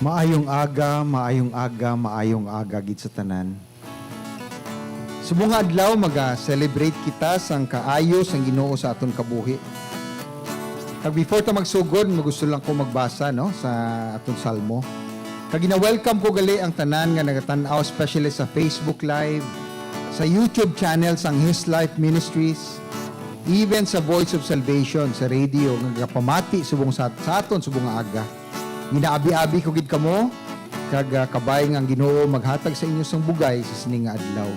Maayong aga gid sa tanan. Subong nga adlaw maga-celebrate kita sang kaayo sang Ginoo sa aton kabuhi. Kag before ta magsugod, gusto lang ko magbasa no sa aton salmo. Kag gina-welcome ko gali ang tanan nga nagatan-aw especially sa Facebook Live, sa YouTube channel sang His Life Ministries, even sa Voice of Salvation sa radio nga pamati subong sa aton subong nga aga. Ginaabi-abi ko gid kamo kag kabay nga ang Ginoo maghatag sa inyo sang bugay sa sining nga adlaw.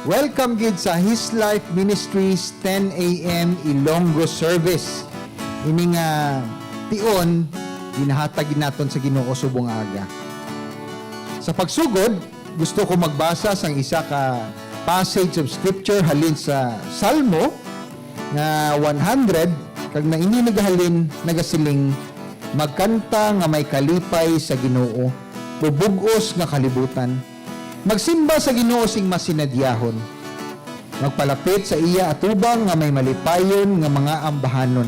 Welcome gid sa His Life Ministries 10 a.m. Ilonggo service. Ini nga tion ginahatag naton sa Ginoo subong aga. Sa pagsugod, gusto ko magbasa sang isa ka passage of scripture halin sa Salmo nga 100 kag na ini nagahalin nagasiling magkanta nga may kalipay sa Ginoo, bubugos nga kalibutan. Magsimba sa Ginoo sing masinadyahon. Magpalapit sa iya atubang nga may malipayon nga mga ambahanon.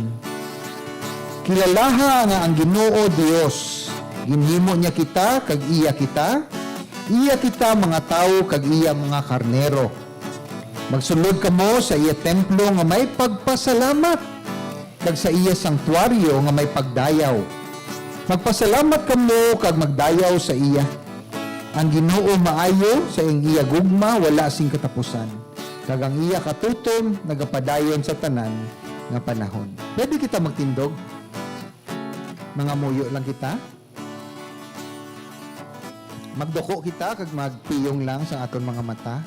Kilalaha nga ang Ginoo Dios. Ginhimo niya kita kag iya kita. Iya kita mga tao kag iya mga karnero. Magsulod kamo sa iya templo nga may pagpasalamat kag sa iya sanktuaryo nga may pagdayaw. Magpasalamat kamo kag magdayaw sa iya. Ang Ginoo maayo sa iyang iya gugma wala sing katapusan. Kag ang iya katutom nagapadayon sa tanan nga panahon. Pwede kita magtindog? Mga muyo lang kita. Magdoko kita kag magpiyong lang sa aton mga mata.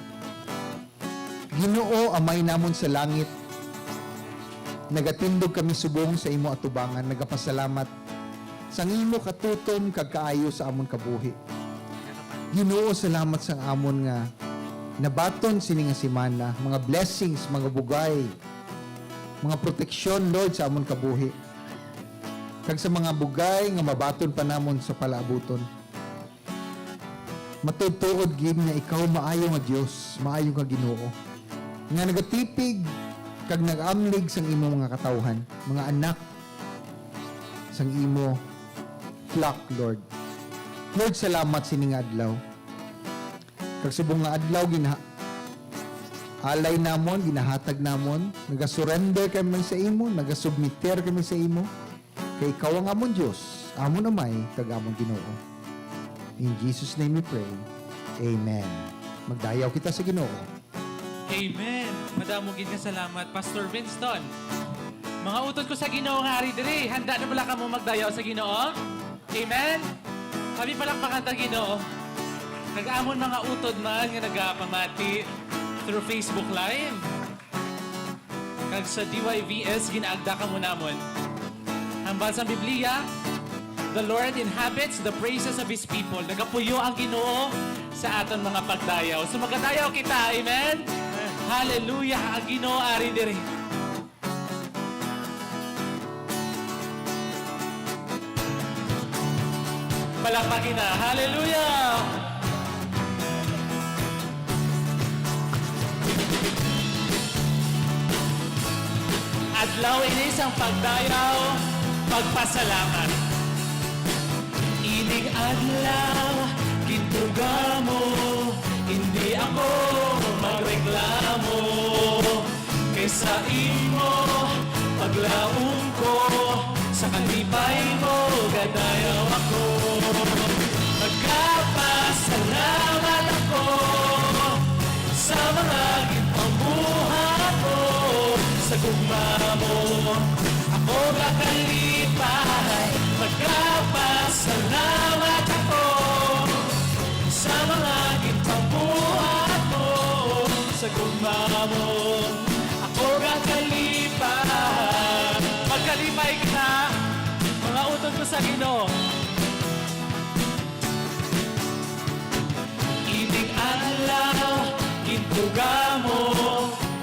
Ginoo amay namon sa langit. Nagatindog kami subong sa imo atubangan, nagapasalamat sang imo katutom kag kaayo sa amon kabuhi. Ginoo, salamat sang amon nga nabaton sini nga semana, mga blessings, mga bugay, mga proteksyon Lord sa amon kabuhi. Kag sa mga bugay nga mabaton pa namon sa palaabuton. Matudtuod gid nga ikaw maayo nga Dios, maayo nga Ginoo. Nga nagatipig kag nag-amlig sang imo mga katawhan, mga anak sang imo flock, Lord. Lord, salamat sining adlaw. Kag subong nga adlaw alay namon, ginahatag namon, nagasurrender kami sa imo, nagasubmiter kami sa imo. Kay ikaw ang amon Dios, amon amay kag amon Ginoo. In Jesus name we pray. Amen. Magdayaw kita sa Ginoo. Amen. Madamo gid nga salamat, Pastor Winston. Mga utod ko sa Ginoo nga ari diri, handa na bala kamo magdayaw sa Ginoo? Amen. Kami palakpakan ta Ginoo. Nag-amon mga utod man nga nagapamati through Facebook Live. Kag sa DYVS ginaagda ka mo namon. Hambal sa Biblia, the Lord inhabits the praises of His people. Nagapuyo ang Ginoo sa aton mga pagdayaw. So magadayaw kita, amen? Hallelujah! Ang Ginoo ari diri. Palakpakin na. Hallelujah! Adlaw ini isang pagdayaw, pagpasalamat. Ining adlaw, gitugamo, hindi ako magreklamo. Kaysa imo, paglaong ko, sa kalipay mo, gadayaw ako. Magkapasalamat ako, sa mga gitong buhat ko, sa gugma mo, ako kakalipay. Magkapasalamat ako, sa mga gitong buhat ko, sa gugma mo, ako kakalipay. Magkalipay kita, mga utod ko sa Ginoo. Ining adlaw, gintugamo,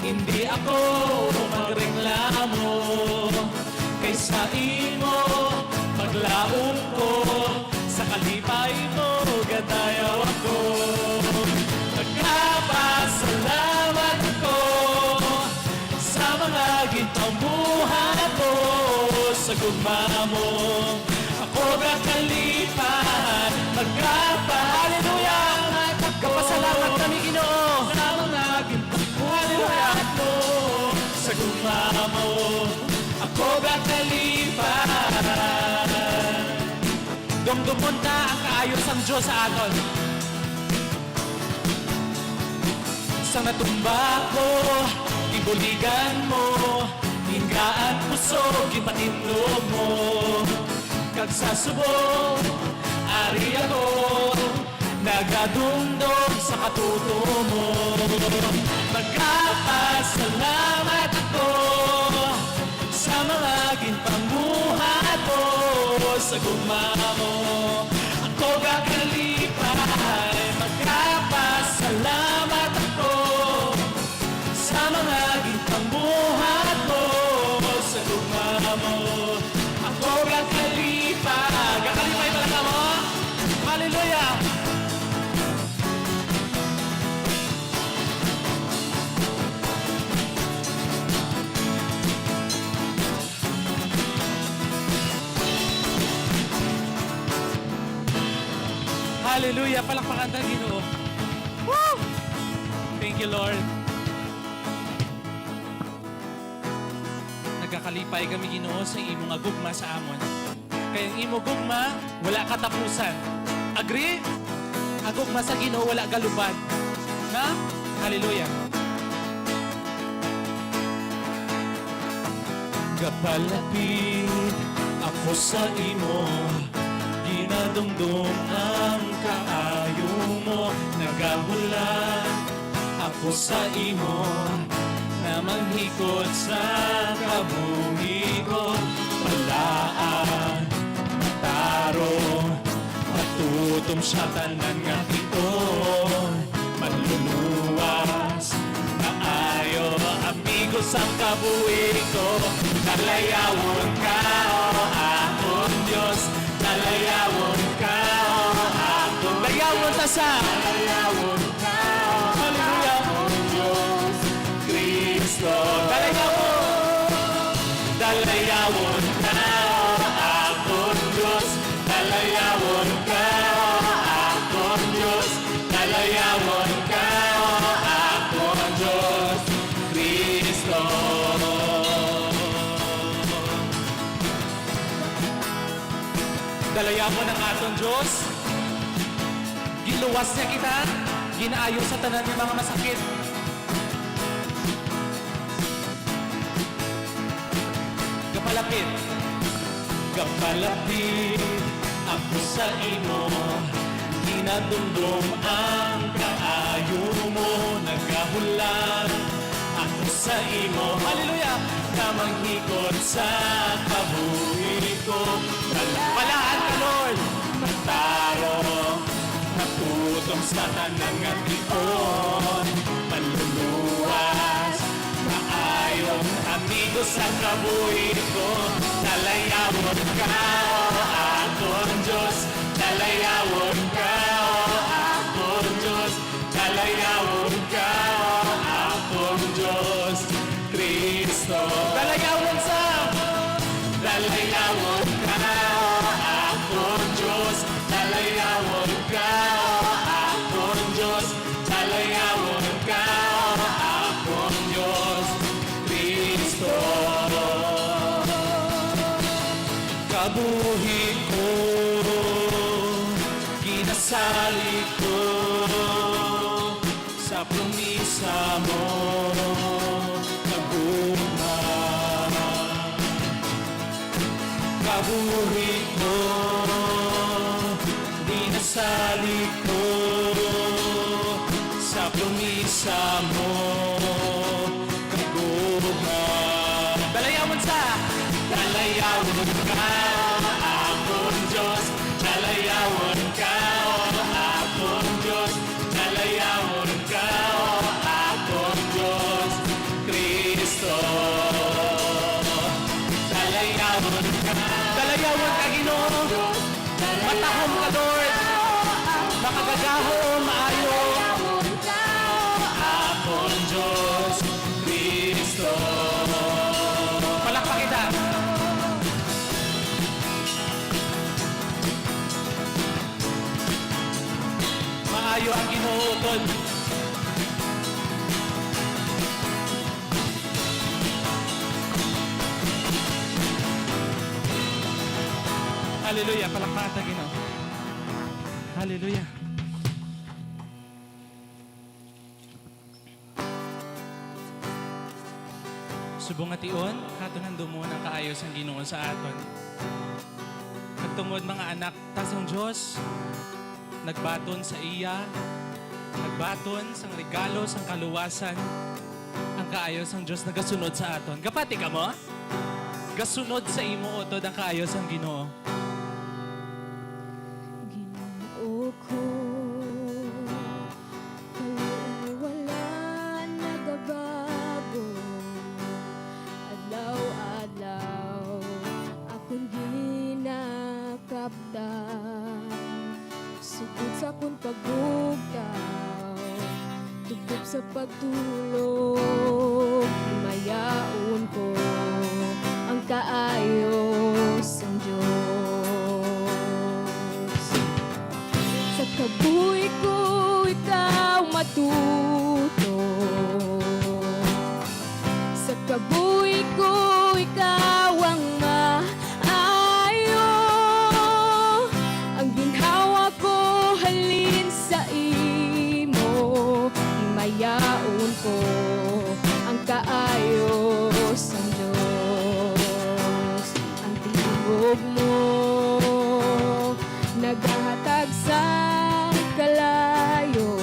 hindi ako magreklamo. Kaysa imo, paglaom ko, sa kalipay mo, gadayaw ako. Magkapasalamat ako, sa mga gintong buhat ko, sa gugma mo, ako kakalipan. mo, ako gakalipan. Dumdumon na ang kaayos ang Diyos sa aton. Sa natumba ko, ibuligan mo, hinggaan puso, ipatindog mo. Kag sa subok, ari ako, nagadundog sa katuto mo. Magkapasalamat ako sa mga ginpamuhat mo. Sa gugma mo, ako gakalipay. Magkapasalamat ako sa mga ginpamuhat mo. Sa gugma mo, ako gakalipay. Gakalipay talaga mo? Hallelujah! Hallelujah! Palakpakan tayo, Ginoo. Woo! Thank you, Lord. Nagkakalipay kami, Ginoo, sa imo nga gugma sa amon. Kaya ang imo gugma, wala katapusan. Agree? Ang gugma sa Ginoo, wala galubad. Na? Hallelujah. Kapalapit ako sa imo, ginadumdum ang kaayo mo. Nagahulat ako sa imo, na manghikot sa kabuhi ko. Palaan, matarong, matutom siya tanan nga ito. Maluluwas, maayo, amigos ang kabuhi ko. Nalayawon ka, o akong Diyos. Nalayawon ka, o akong layawon ta sa nalayawon ka, hallelujah, o Diyos Kristo. Dalayawon ka, o akong Diyos. Dalayawon ka, o akong Diyos. Dalayawon ka, o akong Diyos Kristo. Dalayawon ang aton Diyos. Giluwas niya kita, ginaayo sa tanan ng mga masakit. Kapalapit, kapalapit ako sa imo, ginadumdum ang kaayo mo. Nagahulan ako sa imo, hallelujah, na manghikot sa kabuhi ko. Palaan ka, Lord, matarong, natutom sa tanang ation. Maluluwas, maayon, amigo sa kabuhi ko. Dalayawon ka, o akong Diyos. Dalayawon ka, o akong Diyos. Dalayawon ka, o akong Diyos Kristo. Dalayawon sa dalayawon ka, o akong Diyos. Dalayawon ka, o akong Diyos. Dalayawon ka, o akong Diyos Kristo. Kabuhi ko, ginasali ko sa promisa mo. Naguma kabuhi ko, dinasali ko sa promisa mo. Naguma dalayawon sa dalayawon ka, o akong Diyos. Dalayawon ka, o akong Diyos. Dalayawon ka, o akong Diyos Kristo. Dalayawon ka, Ginoo. Matahom ka, Lord. Makagagahom, maayo. Akong Diyos Kristo. Palakpak kita. Maayo ang Ginoo utod. Hallelujah. Palakpakan ta Ginoo. Hallelujah. Subong at iyon, hatunan dumon ang kaayos ang Ginoo sa aton. Nagtungod mga anak, tasang Diyos, nagbaton sa iya, nagbaton sang regalo, sang kaluwasan, ang kaayos ang Diyos nagasunod sa aton. Kapati ka mo? Gasunod sa imo utod ang kaayos ang Ginoo. Ginoo ko, kayo wala nagabago. Adlaw-adlaw, akong ginakaptan. Sugod sa akong pagbugtaw, tugtog sa pagtulog. Mayaon ko ang kaayos ng Diyos. Sa kabuhi ko, ikaw matuto. Sa kabuhi ko, ikaw ang maayo. Ang ginhawa ko, halin sa imo. Mayaon ko ang kaayos ng Diyos. Ang tingog mo, naghahatag sa kalayo.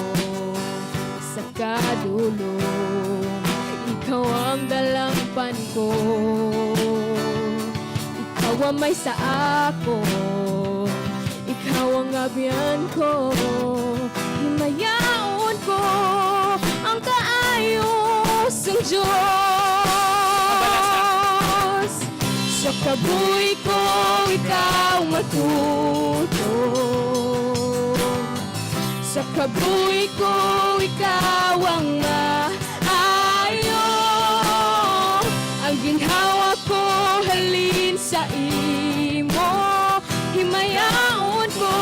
Sa kadulong, ikaw ang dalampan ko. Ikaw ang may sa ako, ikaw ang abyan ko. Himayaon ko ang kaayos ng Diyos. Sa kabuhi ko, ikaw matuto. Sa kabuhi ko, ikaw ang maayo. Ang ginhawa ko, halin sa imo. Himayaon ko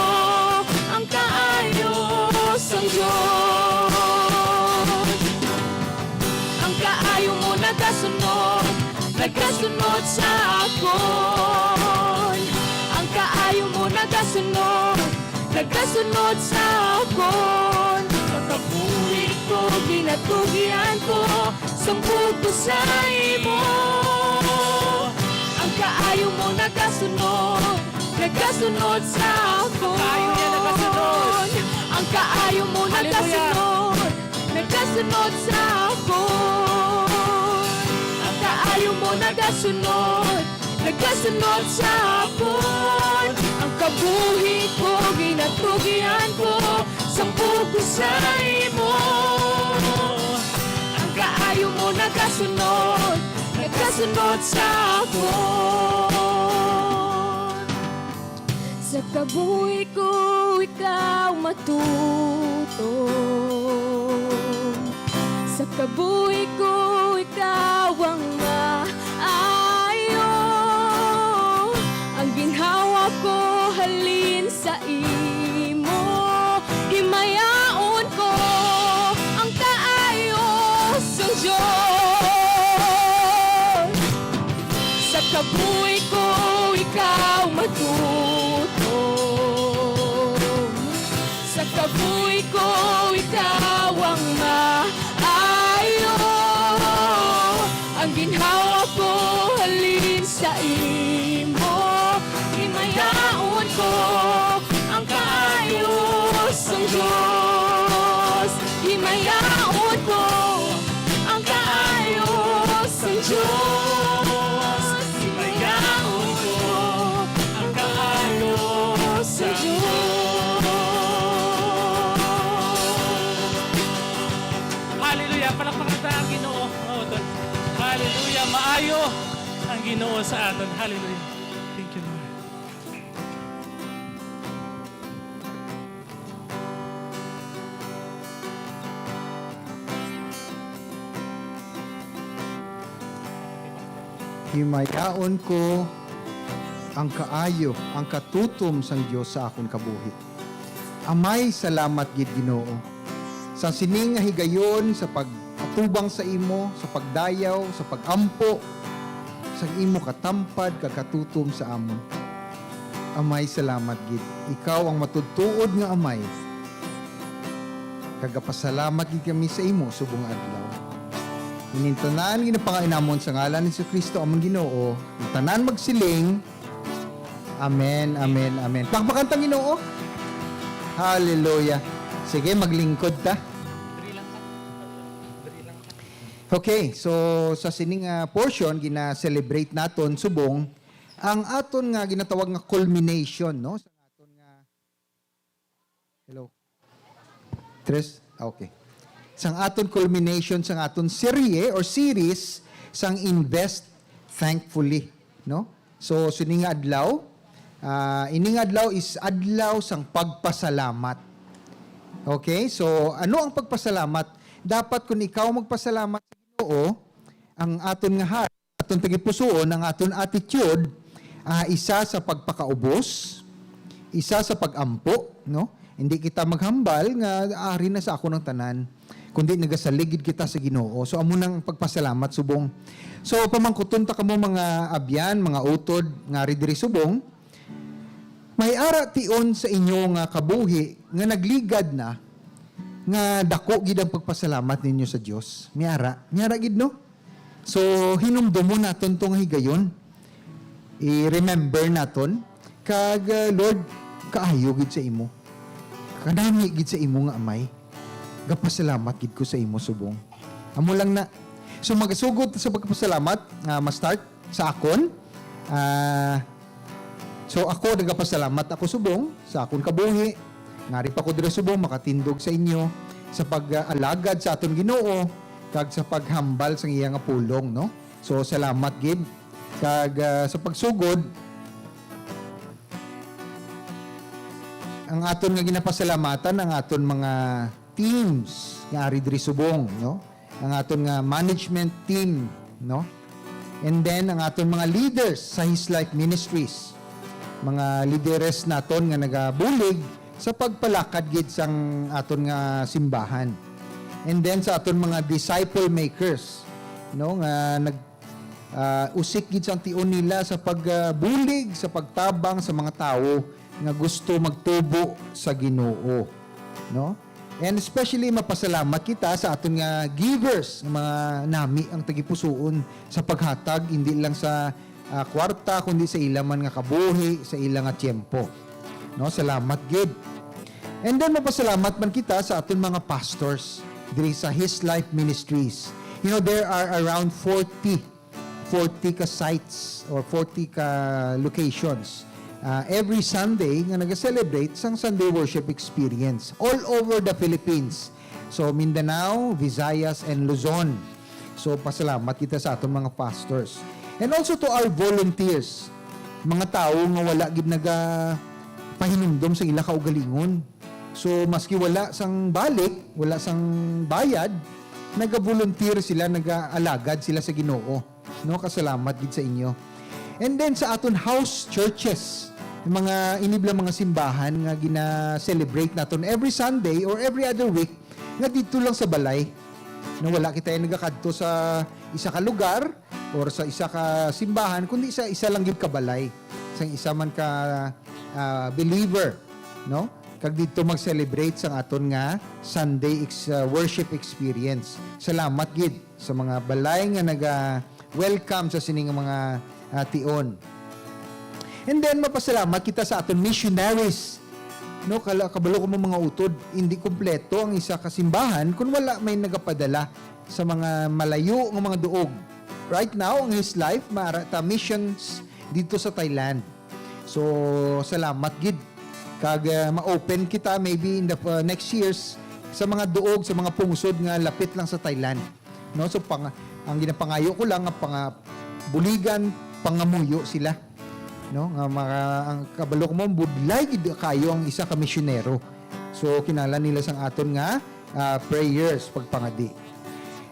ang kaayos ng Diyos. Ang kaayo mo nagasunod, nagasunod sa akon. Ang kaayo mo nagasunod, nagasunod sa akon. Sa kabuhi ko, ginatugyan ko, sambog ko sa imo. Ang kaayo mo nagasunod, nagasunod sa akon. Ang kaayo mo nagasunod, nagasunod sa akon. Ang kaayo mo nagasunod, nagasunod sa akon. Ang kabuhi ko, ginatugyan ko, sambog ko sa imo. Ang kaayo mo nagasunod, nagasunod sa akon. Sa kabuhi ko, ikaw matuto. Sa kabuhi ko, ikaw ang maayo. Ang ginhawa ko, halin sa imo. Himayaon ko ang kaayos ng Diyos. Sa kabuhi ko, ikaw matuto. Sa kabuhi ko, ikaw ang maayo. Ang ginhawa ko, halin sa imo. Himayaon ko ang kaayos ng Diyos. Himayaon ko ang kaayos ng Diyos. Himayaon ko ang kaayos ng Diyos. Hallelujah. Palakpakan ta ang Ginoo. Hallelujah. Maayo ang Ginoo sa aton. Hallelujah. Thank you, Lord. Himayaon ko ang kaayo, ang katutom sang Dios sa akon kabuhi. Amay salamat gid Ginoo. Sa sining nga higayon sa pag-atubang sa imo, sa pagdayaw, sa pag-ampo sa imo katampad kagatutom sa amon. Amay, salamat gid. Ikaw ang matutuod nga amay. Kagapasalamat gid kami sa imo subong adlaw. Inintanan ginapangainamon sa ngalan ni Kristo among Ginoo. Ang tanan magsiling. Amen, amen, amen. Pakpakantang Ginoo. Hallelujah. Sige, maglingkod ta. Okay, so sa sining portion gina-celebrate naton subong ang aton nga ginatawag nga culmination, no? Sa aton nga Hello. Tres? Okay. Sang aton culmination sang aton serye or series sang Invest Thankfully, no? So sining adlaw, ining adlaw is adlaw sang pagpasalamat. Okay? So ano ang pagpasalamat? Dapat kung ikaw magpasalamat sa Ginoo, ang aton nga heart, aton tagipusoon, ang aton attitude, isa sa pagpakaubos, isa sa pagampo, no? Hindi kita maghambal nga ari na sa ako ng tanan, kundi nagasaligid kita sa Ginoo. So amo nang pagpasalamat subong. So pamangkuton ta kamo mga abyan, mga utod nga diri subong, may ara tion sa inyo nga kabuhi nga nagligad na nga dako gid ang pagpasalamat ninyo sa Dios. Miara gid no. So hinumdumon naton tong higayon. I-remember naton kag Lord, kaayo gid sa imo. Kanami gid sa imo nga amay. Gapasalamat gid ko sa imo subong. Amo lang na. So magasugod sa pagpasalamat, ma-start sa akon. So ako nagapasalamat ako subong sa akon kabuhi. Ngari pa ko diri subong makatindog sa inyo sa pag-alagad sa aton Ginoo kag sa paghambal sa iya nga pulong, no? So salamat gid kag sa pagsugod ang aton nga ginapasalamatan ang aton mga teams nga ari diri subong, no? Ang aton nga management team, no? And then ang aton mga leaders sa His Life Ministries, mga lideres naton nga nagabulig sa pagpalakad gid sang aton nga simbahan. And then sa aton mga disciple makers, no, nga nag usik gid sang tion nila sa pagbulig, sa pagtabang sa mga tawo nga gusto magtubo sa Ginoo, no? And especially mapasalamat kita sa aton nga givers, mga nami ang tagipusoon sa paghatag hindi lang sa kwarta kundi sa ilang man nga kabuhi, sa ilang nga tiempo. No, salamat gid. And then mapasalamat man kita sa aton mga pastors diri sa His Life Ministries. You know, there are around 40 ka sites or 40 ka locations every Sunday nga nag-celebrate sang Sunday worship experience all over the Philippines. So Mindanao, Visayas, and Luzon. So pasalamat kita sa aton mga pastors. And also to our volunteers, mga tao nga wala gid naga pahinumdom sa ila kaugalingon. So maski wala sang balik, wala sang bayad, naga-volunteer sila, naga-alagad sila sa Ginoo. No, kasalamat gid sa inyo. And then sa aton house churches, mga iniblang mga simbahan nga gina-celebrate naton every Sunday or every other week nga dito lang sa balay. Na wala kita nagakadto sa isa ka lugar or sa isa ka simbahan kundi sa isa lang gid ka balay. Sang isa man ka believer, no? Kag dito mag-celebrate sa aton nga Sunday worship experience. Salamat gid sa mga balay nga naga-welcome sa sining mga tion. And then mapasalamat kita sa aton missionaries. No, kabalo ko mga utod, hindi kompleto ang isa ka simbahan kung wala may nagapadala sa mga malayo nga mga duog. Right now, ang His Life, marata missions dito sa Thailand. So, salamat gid. Kag ma-open kita maybe in the next years sa mga duog, sa mga pungsod nga lapit lang sa Thailand. No, so ang ginapangayo ko lang nga buligan, pangamuyo sila. No, nga ang kabalo ko mo budlay gid kayo ang isa ka misyonero. So kinala nila sang aton nga prayers pagpangadi.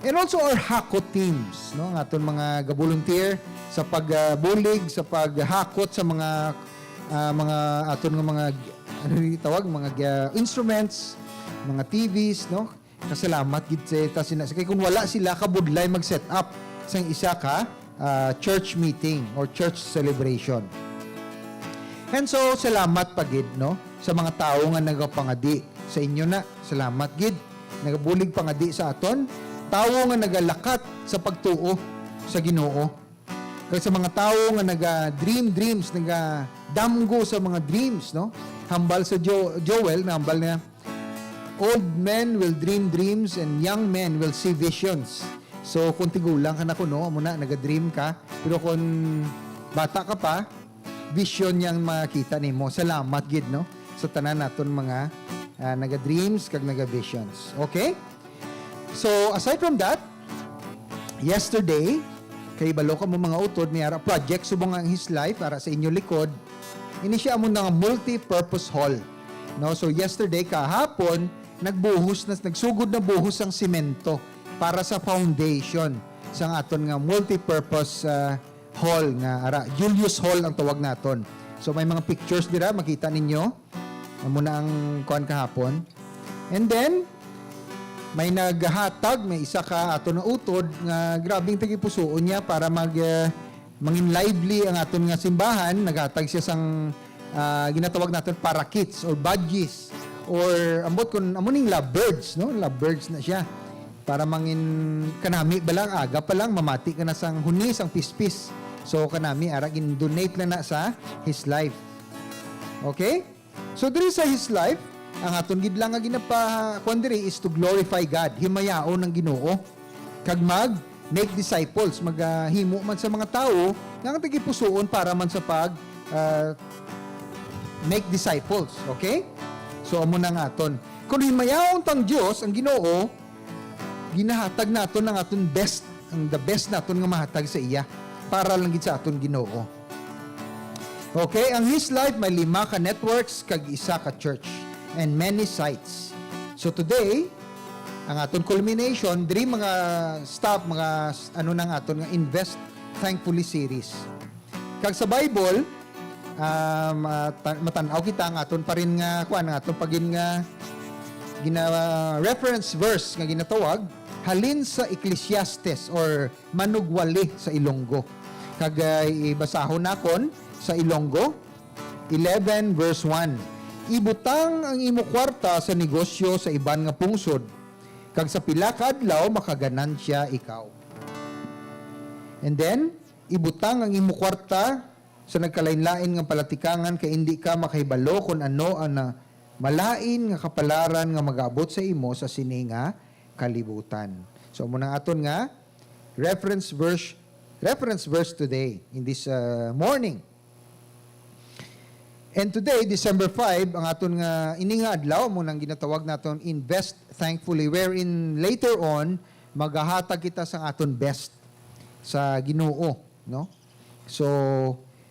And also our hakot teams, no, ang aton mga ga-volunteer sa pagbulig, sa paghakot sa mga aton nga mga tawag mga instruments, mga TVs, no? Kasalamat gid ta sila. Kay kung wala sila kabudlay mag-set up sang isa ka church meeting or church celebration. And so, salamat pagid, no? Sa mga tao nga nagapangadi. Sa inyo na, salamat gid. Nagabulig pangadi sa aton. Tao nga nagalakat sa pagtuo sa Ginoo. Kaya sa mga tao nga naga-dream dreams, naga-damgo sa mga dreams, no? Hambal sa Joel, na hambal na, old men will dream dreams and young men will see visions. So, kung tigulang ka na ko, no? Muna, naga-dream ka. Pero kung bata ka pa, vision niyang makita nimo. Salamat gid, no? Sa tanan naton mga naga-dreams kag naga-visions. Okay? So, aside from that, yesterday, kay balo ka mo mga utod, may ara project subong ang his life para sa inyo likod. Ini siya mo nga multi-purpose hall. No? So, yesterday, kahapon, nagsugod na buhos ang simento para sa foundation sa aton nga multi-purpose hall nga ara Julius Hall ang tawag naton. So may mga pictures dira makita ninyo muna ang kuan kahapon. And then may naghatag, may isa ka aton nga utod nga grabing tagipusoon niya para mangin lively ang aton nga simbahan. Naghatag siya sang ginatawag naton para kits or badges or ambot kun amuning lovebirds, no? Lovebirds na siya. Para mangin kanami balang aga pa lang mamati ka na sang hunis ang pispis. So kanami ara gin-donate lang na sa his life. Okay? So diri sa his life, ang aton gid lang nga ginapa diri is to glorify God, himayaon ng Ginoo kag mag make disciples, maghimo man sa mga tao nga tagipusoon para man sa pag make disciples. Okay? So amo na nga aton. Kung himayaon tang Dios ang Ginoo, ginahatag naton ang aton best, ang the best naton nga mahatag sa iya para lang gid sa aton Ginoo. Okay, ang his life may 5 ka networks kag isa ka church and many sites. So today, ang aton culmination diri mga staff, mga ano nang aton nga Invest Thankfully series. Kag sa Bible, matanaw kita ang aton pa rin nga kuan nga aton pagin nga reference verse nga ginatawag halin sa Ecclesiastes or manugwali sa Ilonggo. Kag ibasahon nakon sa Ilonggo 11 verse 1. Ibutang ang imo kwarta sa negosyo sa iban nga pungsod kag sa pila ka adlaw makaganansya ikaw. And then ibutang ang imo kwarta sa nagkalain-lain nga palatikangan kay hindi ka makahibalo kun ano ang malain nga kapalaran nga mag-abot sa imo sa sininga kalibutan. So muna aton nga reference verse today in this morning. And today, December 5, ang aton nga ini nga adlaw mo nang ginatawag naton Invest Thankfully, wherein later on magahatag kita sa aton best sa Ginoo, no? So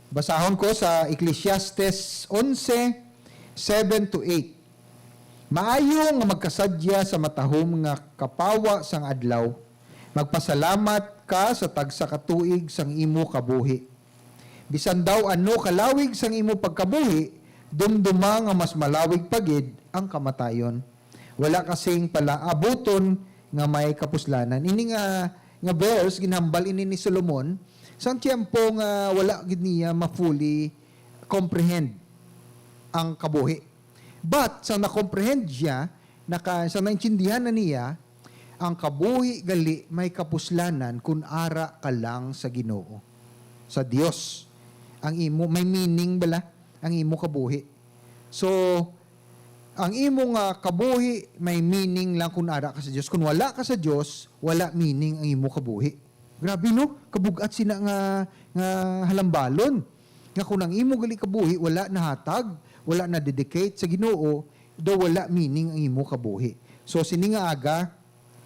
basahon ko sa Ecclesiastes 11:7-8. Maayo nga magkasadya sa matahom nga kapawa sang adlaw. Magpasalamat ka sa tagsa ka tuig sang imo kabuhi. Bisan daw ano kalawig sang imo pagkabuhi, dumduma nga mas malawig pagid ang kamatayon. Wala kasing palaabuton nga may kapuslanan. Ini nga verse ginhambal ini ni Solomon sang tiempo nga wala gid niya ma-fully comprehend ang kabuhi. But sa na-comprehend siya, sa naintindihan na niya, ang kabuhi gali may kapuslanan kung ara ka lang sa Ginoo, sa Dios. Ang imo may meaning bala ang imo kabuhi. So ang imo nga kabuhi may meaning lang kung ara ka sa Dios. Kung wala ka sa Dios, wala meaning ang imo kabuhi. Grabe no, kabugat sina nga halambalon. Nga kung ang imo gali kabuhi wala nahatag, wala na dedicate sa Ginoo, do wala meaning ang imo kabuhi. So sini nga aga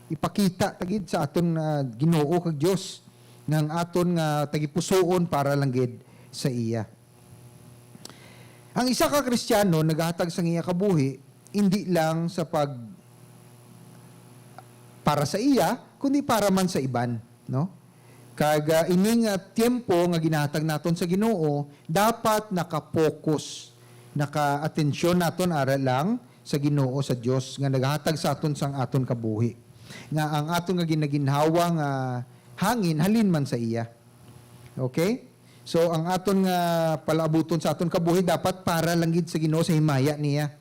ipakita tagid sa aton Ginoo kag Dios nang aton nga tagipusoon para lang gid sa iya. Ang isa ka Kristiyano nagahatag sa iya kabuhi hindi lang sa para sa iya kundi para man sa iban, no? Kag ini nga tiempo nga ginahatag naton sa Ginoo dapat naka-focus, naka-atensyon naton ara lang sa Ginoo, sa Dios nga nagahatag sa aton sang aton kabuhi. Nga ang aton nga ginaginhawa nga hangin halin man sa iya. Okay? So ang aton nga palaabuton sa aton kabuhi dapat para lang gid sa Ginoo sa himaya niya.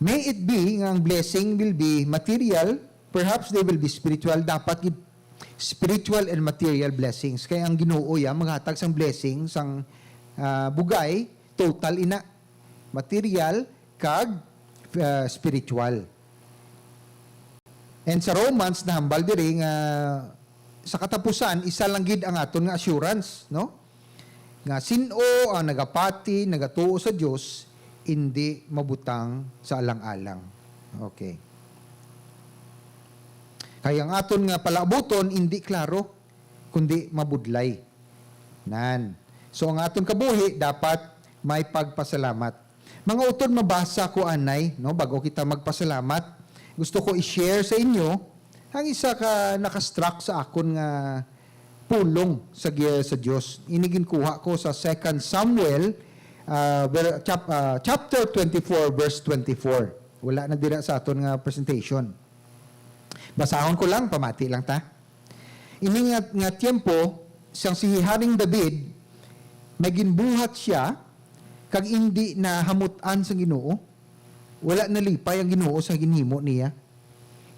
May it be nga ang blessing will be material, perhaps they will be spiritual. Dapat gid spiritual and material blessings. Kaya ang Ginoo ya maghatag sang blessing sang bugay total ina material kag spiritual. And sa Romans na hambal diri nga sa katapusan isa lang gid ang aton nga assurance, no? Nga sin-o ang nagapati, nagatuo sa Dios, hindi mabutang sa alang-alang. Okay. Kaya ang aton nga palaabuton hindi klaro kundi mabudlay. Nan. So ang aton kabuhi dapat may pagpasalamat. Mga utod mabasa ko anay, no, bago kita magpasalamat, gusto ko i-share sa inyo ang isa ka nakastruck sa akon nga pulong sa Dios. Inigin kuha ko sa 2 Samuel chapter 24 verse 24. Wala na dira sa aton nga presentation. Basahon ko lang, pamati lang ta. Ini nga tiempo, siyang si Haring David, may ginbuhat siya, kag hindi na hamutan sa Ginoo. Wala na lipay ang Ginoo sa ginhimo niya.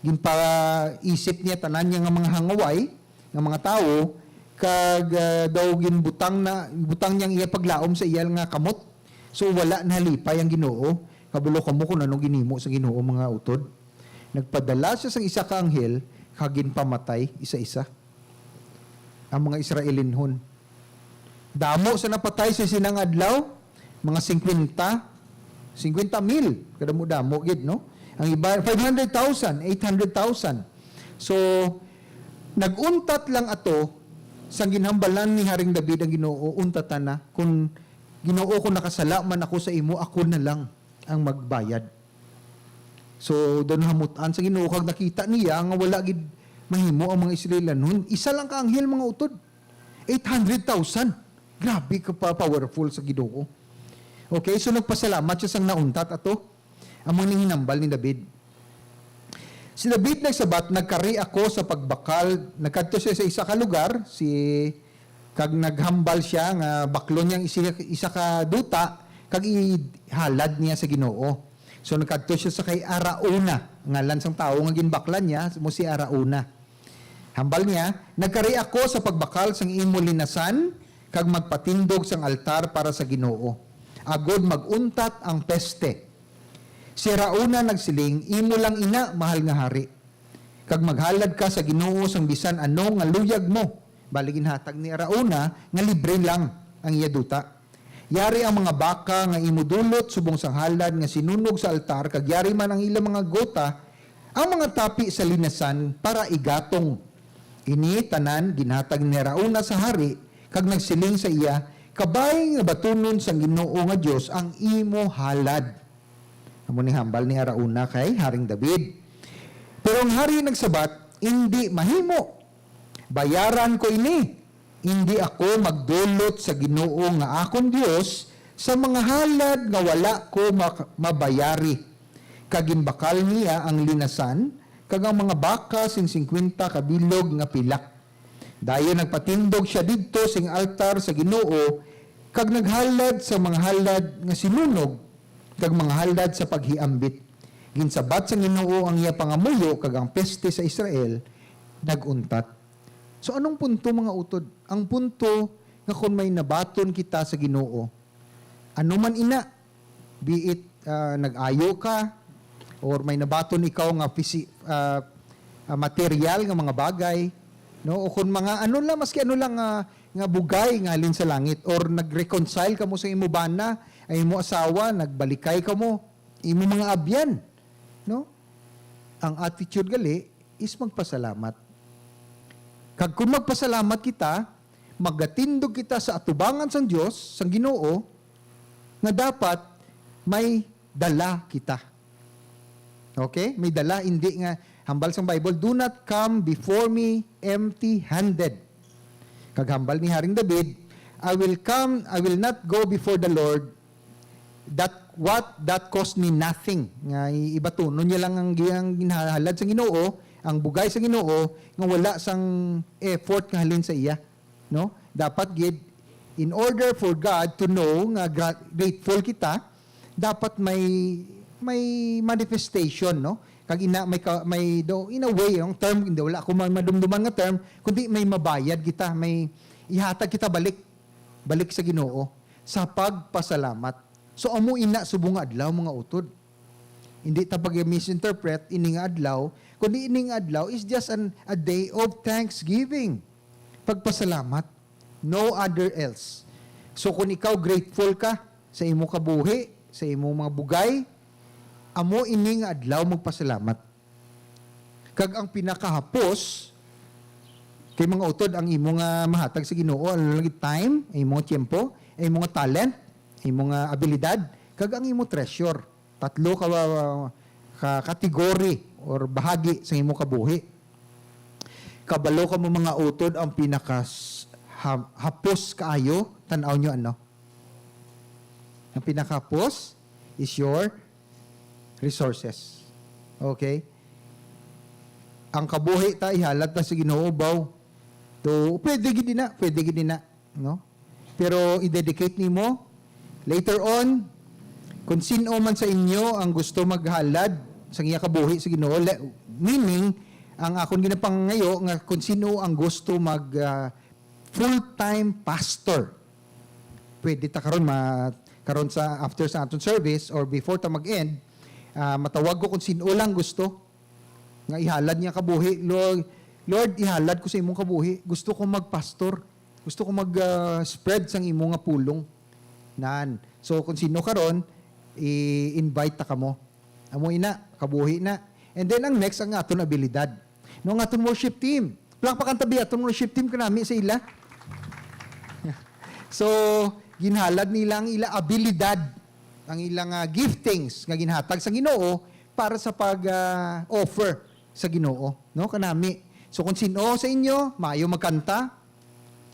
Ginpaisip niya tanan niya nga mga hangaway, nga mga tao, kag daw butang niyang iya paglaom sa iyang nga kamot. So wala na lipay ang Ginoo. Kabulo kamo kung ano ginhimo sa Ginoo mga utod. Nagpadala siya sa isa ka anghel, kagin pamatay isa-isa. Ang mga Israelinhon. Damo sa napatay sa sinang adlaw, mga 50,000, kada mo damo gid, no? Ang iba 500,000, 800,000. So naguntat lang ato sa ginhambalan ni Haring David ang Ginoo, untatan na kung Ginoo ko nakasala man ako sa imo, ako na lang ang magbayad. So, doon hamutan sa Ginoo kag nakita niya nga wala gid mahimo ang mga Israelianon. Isa lang ka anghel mga utod. 800,000. Grabe ka pa powerful sa Ginoo. Okay, so nagpasalamat siya sang nauntat ato. Ang mga hinambal ni David. Si David nagsabat, nagkari ako sa pagbakal. Nagkadto siya sa isa ka lugar, kag naghambal siya nga baklo niyang isa ka duta kag ihalad niya sa Ginoo. So nagkadto siya sa kay Arauna, ngalan sang tao nga ginbaklan niya mo si Arauna. Hambal niya, nagkari ako sa pagbakal sang imo linasan kag magpatindog sang altar para sa Ginoo. Agod maguntat ang peste. Si Arauna nagsiling, imo lang ina mahal nga hari. Kag maghalad ka sa Ginoo sang bisan ano nga luyag mo. Bali ginhatag ni Arauna nga libre lang ang iya duta. Yari ang mga baka nga imudulot subong sang halad nga sinunog sa altar kag yari man ang ilang mga gota ang mga tapi sa linasan para igatong. Ini tanan ginhatag ni Arauna sa hari kag nagsiling sa iya, kabay nga batunon sang Ginoo nga Dios ang imo halad. Amo ni hambal ni Arauna kay Haring David. Pero ang hari nagsabat, hindi mahimo. Bayaran ko ini. Hindi ako magdulot sa Ginoo nga akong Dios sa mga halad nga wala ko mabayari. Kaginbakal niya ang linasan, kag ang mga baka sing 50 kabilog nga pilak. Dayon nagpatindog siya didto sing altar sa Ginoo, kag naghalad sa mga halad nga sinunog, kag mga halad sa paghiambit. Ginsabat sa Ginoo ang iya pangamuyo, kag ang peste sa Israel naguntat. So anong punto mga utod? Ang punto nga kung may nabaton kita sa Ginoo, ano man ina, be it nag-ayo ka, or may nabaton ikaw nga material nga mga bagay, no? O kung mga ano lang, maski ano lang nga bugay nga halin sa langit, or nag-reconcile ka mo sa imo bana, ay imo asawa, nagbalikay ka mo, imo mga abyan, no? Ang attitude gali is magpasalamat. Kag kung magpasalamat kita, magatindog kita sa atubangan sang Dios, sang Ginoo, nga dapat may dala kita. Okay? May dala, hindi nga, hambal sang Bible, do not come before me empty-handed. Kag hambal ni Haring David, I will not go before the Lord, that cost me nothing. Nga ibatunon niya lang ang ginahalad sa Ginoo, ang bugay sa Ginoo nga wala sang effort nga halin sa iya, no? dapat gid in order for God to know nga grateful kita, dapat may manifestation, no? Kag ina may do in a way yung term hindi wala ko madumduman nga term kundi may mabayad kita, may ihatag kita balik sa Ginoo sa pagpasalamat. So amo ina subong nga adlaw mga utod. Hindi ta pag-misinterpret ining adlaw, kundi ining adlaw is just a day of thanksgiving. Pagpasalamat, no other else. So kung ikaw grateful ka sa imo kabuhi, sa imo mga bugay, amo ining adlaw magpasalamat. Kag ang pinakahapos kay mga utod ang imo nga mahatag sa Ginoo, ang lagi time, ang imo tiempo, ang imo talent, ang imo abilidad, kag ang imo treasure. Tatlo ka kategory or bahagi sa imo kabuhi. Kabalo ka mo mga utod ang pinakahapos kaayo, tan-aw nyo ano? Ang pinakahapos is your resources. Okay? Ang kabuhi ta ihalat ta sa Ginoo baw. To pwede gid na, no? Pero i-dedicate nimo later on kung sino man sa inyo ang gusto maghalad sa iya kabuhi sa Ginoo, meaning ang akon ginapangayo nga kung sino ang gusto mag full-time pastor. Pwede ta karon sa after sa aton service or before ta mag-end, matawag ko kung sino lang gusto nga ihalad niya kabuhi. Lord, ihalad ko sa imong kabuhi. Gusto ko magpastor. Gusto ko mag-spread sang imong nga pulong. Naan. So, kung sino karon, i-invite ta kamo. Amo ina, kabuhi na. And then, ang next, ang aton abilidad. No, ang aton worship team. Palakpakan tabi, aton worship team kanami sa ila. So, ginhalad nilang ila abilidad, ang ilang giftings nga ginhatag sa Ginoo para sa pag-offer sa Ginoo, no? Kanami. So kung sino sa inyo maayo magkanta,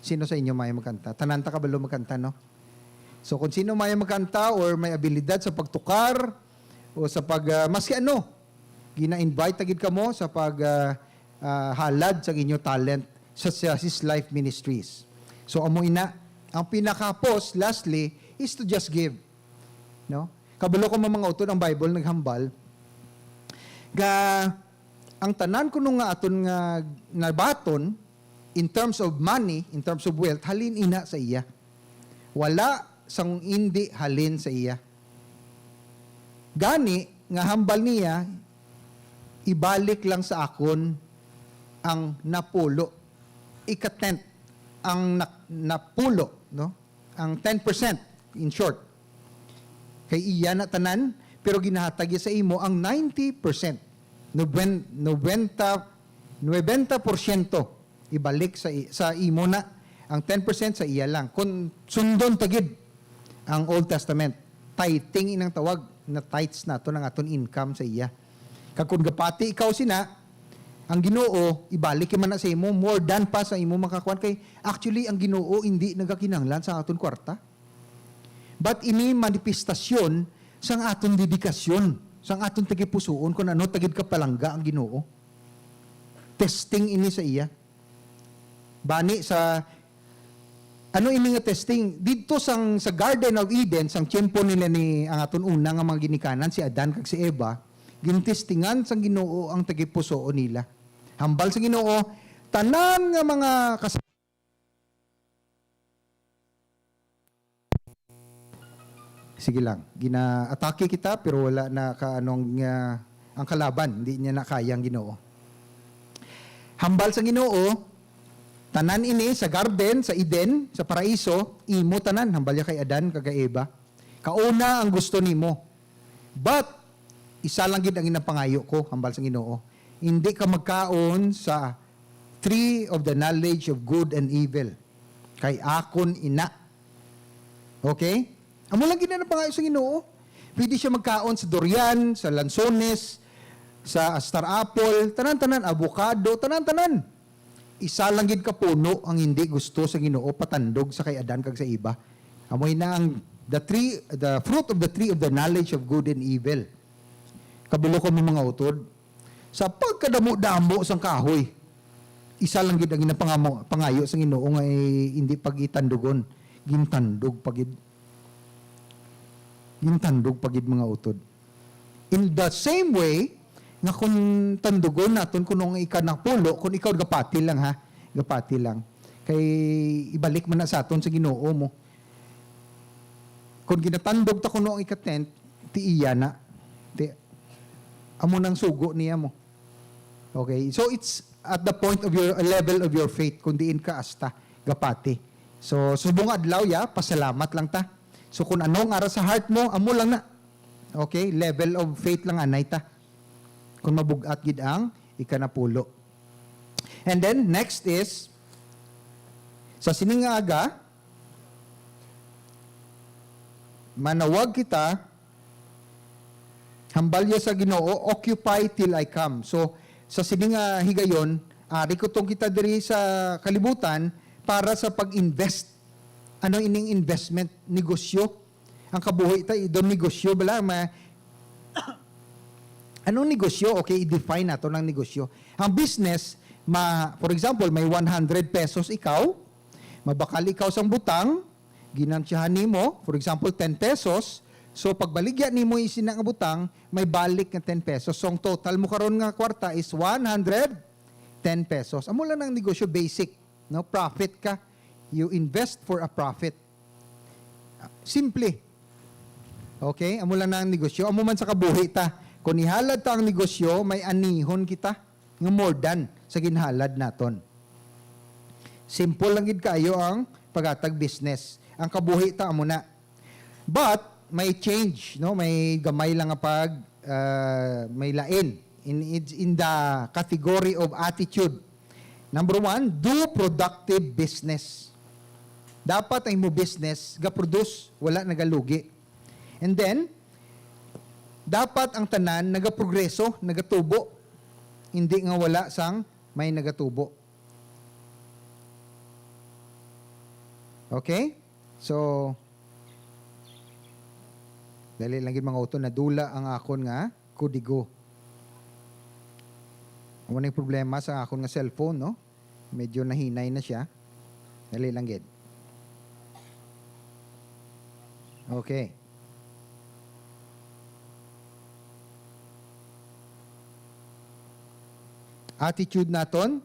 sino sa inyo maayo magkanta? Tanan ta kabalo magkanta, no? So kung sino maayo magkanta or may abilidad sa pagtukar o sa maski ano, gina-invite tagid kamo sa halad sa inyo talent sa His Life Ministries. So amo ina, ang pinakapos lastly is to just give. No? Kabalo ko mga utod ang Bible naghambal ang tanan ko nung nga aton nga nabaton in terms of money, in terms of wealth, halin ina sa iya. Wala sang hindi halin sa iya. Gani nga hambal niya ibalik lang sa akon ang napulo. Ika-10 ang napulo, no? Ang 10% in short. Kay iya na tanan, pero ginahatag sa imo ang 90%. 90% ibalik sa imo na. Ang 10% sa iya lang. Kung sundon tagid ang Old Testament, tithing inang tawag na tithes nato ng aton income sa iya. Kag kung gapati ikaw sina, ang Ginoo ibalik man na sa imo more than pa sa imo makakuan kay actually ang Ginoo hindi nagakinahanglan sa aton kwarta. But ini manifestasyon sang aton dedikasyon, sang aton tagipusoon kung ano tagid ka palangga ang Ginoo. Testing ini sa iya. Bani sa ano ini nga testing dito sa Garden of Eden, sang tiempo nila ni ang aton una nga mga ginikanan si Adan kag si Eva, ginitestingan sang Ginoo ang tagipusoon nila. Hambal sa Ginoo tanan nga mga sige lang, gina-atake kita pero wala na ang kalaban, hindi niya na kayang Ginoo. Hambal sa Ginoo, tanan ini sa garden, sa Eden, sa paraiso, imo tanan, hambal ya kay Adan, kay Eva. Kauna ang gusto nimo. But, isa lang gid ang inapangayo ko, hambal sa Ginoo. Hindi ka magkaon sa tree of the knowledge of good and evil. Kay akon ina. Okay? Amo lang gid na pangayo sa Ginoo. Pwede siya magkaon sa durian, sa lansones, sa star apple, tanan-tanan, avocado, tanan-tanan. Isa lang gid ka puno ang hindi gusto sa Ginoo patandog sa kay Adan kag sa iba. Amoy na ang the fruit of the tree of the knowledge of good and evil. Kabalo ko mga utod sa pagkadamo-damo sang kahoy. isa lang gid ang pangayo sa Ginoo nga hindi pagitandugon, gintandog pagid. Gintandog pagid mga utod. In the same way, nga kung tandugon naton kuno nga ika napulo, kung ikaw gapati lang ha, gapati lang. Kay ibalik man na sa aton sa Ginoo mo. Kung ginatandog ta kuno ang ika-10, ti iya na. Ti amo nang sugo niya mo. Okay? So it's at the point of your level of your faith kung diin ka asta gapati. So subong adlaw ya, pasalamat lang ta. So kung anong ara sa heart mo, amo lang na. Okay? Level of faith lang anay ta. Kung mabugat gid ang ikanapulo. And then next is sa siningaga manawag kita hambalya sa Ginoo, occupy till I come. So sa sininga higayon, ari ko tong kita diri sa kalibutan para sa pag-invest. Ano ining investment? Negosyo. Ang kabuhi ta idong negosyo bala anong negosyo? Okay, i-define nato ng negosyo. Ang business, for example, may 100 pesos ikaw, mabakal ikaw sang butang, ginansyahan nimo, for example, 10 pesos, so pagbaligya nimo isin nga butang, may balik nga 10 pesos. So ang total mo karon nga kwarta is 110 pesos. Amo lang ang negosyo, basic. No? Profit ka. You invest for a profit. Simple. Okay? Amo lang ang negosyo. Amo man sa kabuhi ta. Kung ihalad ta ang negosyo, may anihon kita nga more than sa ginhalad naton. Simple lang gid kaayo ang pagatag business. Ang kabuhi ta amo na. But may change, no? May gamay lang nga pag may lain in the category of attitude. Number 1, do productive business. Dapat ang mo business ga-produce, wala nagalugi. And then dapat ang tanan nagaprogreso, nagatubo. Hindi nga wala sang may nagatubo. Okay? So, dali lang mga uton na dula ang akon nga kudigo. Ano yung problema sa akon nga cellphone, no? Medyo nahinay na siya. Dali lang gid. Okay. Attitude naton.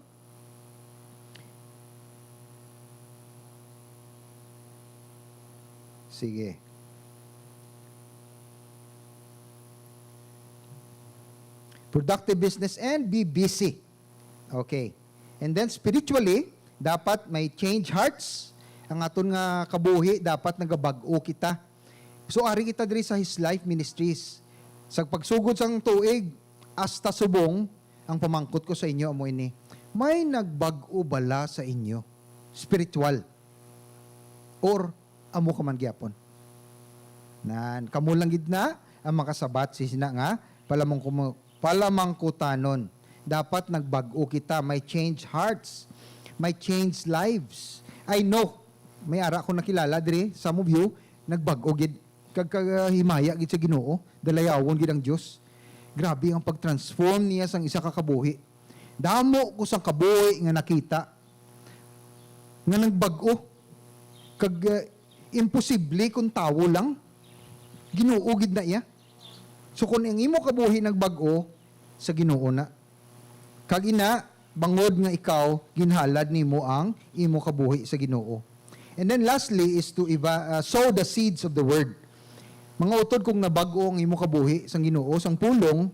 Sige. Productive business and be busy. Okay. And then spiritually, dapat may change hearts. Ang aton nga kabuhi, dapat nagabag-o kita. So ari kita diri sa His Life Ministries. Sa pagsugod sang tuig, hasta subong, ang pamangkot ko sa inyo amo ini, may nagbag-o bala sa inyo, spiritual, or amo ka man gyapon. Nan kamo lang gid na ang makasabat sina nga palamangkutanon. Dapat nagbag-o kita, may change hearts, may change lives. I know, may ara ko nakilala diri, some of you nagbag-o gid kagkahimaya gid sa Ginoo, dalayawon gid ang Dios. Grabe ang pag-transform niya sang isa ka kabuhi. Damo ko sang kabuhi nga nakita nga nagbag-o. Imposible kung tawo lang. Ginoo gid na iya. So kung ang imo kabuhi nagbag-o, sa Ginoo na. Kag ina, bangod nga ikaw, ginhalad nimo ang imo kabuhi sa Ginoo. And then lastly is to sow the seeds of the word. Mga utod kung nabag-o ang imo kabuhi sang Ginoo, sang pulong,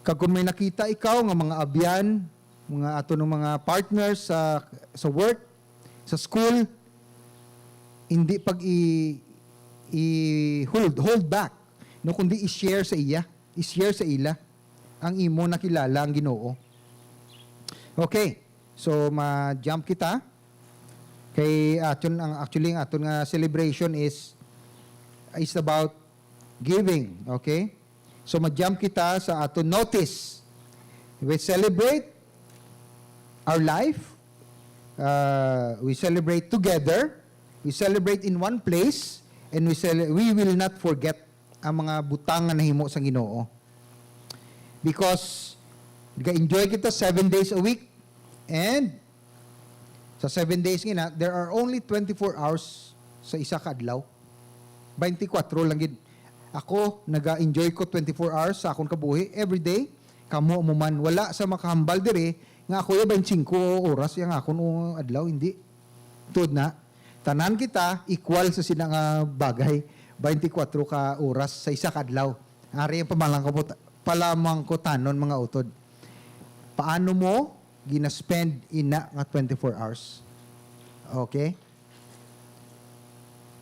kag kung may nakita ikaw nga mga abyan, mga ato ng mga partners sa work, sa school, hindi pag hold back, no, kundi i-share sa ila ang imo nakilala ang Ginoo. Okay, so ma-jump kita kay actually ang aton nga celebration is about giving, okay? So ma-jump kita sa aton notice. We celebrate our life. We celebrate together. We celebrate in one place, and we will not forget ang mga butang nga nahimo sa Ginoo. Because ga-enjoy kita 7 days a week, And sa 7 days nga, there are only 24 hours sa isa ka adlaw. 24 lang gid. Ako, naga-enjoy ko 24 hours sa akong kabuhi. Every day, kamo mo man. Wala sa makahambal dire, nga ako yung 25 oras, yung akong adlaw, hindi. Tuod na, tanan kita, equal sa sinang bagay. 24 ka oras sa isa ka adlaw. Ari ang palamang ko tanon, mga utod. Paano mo gina-spend ina nga 24 hours? Okay?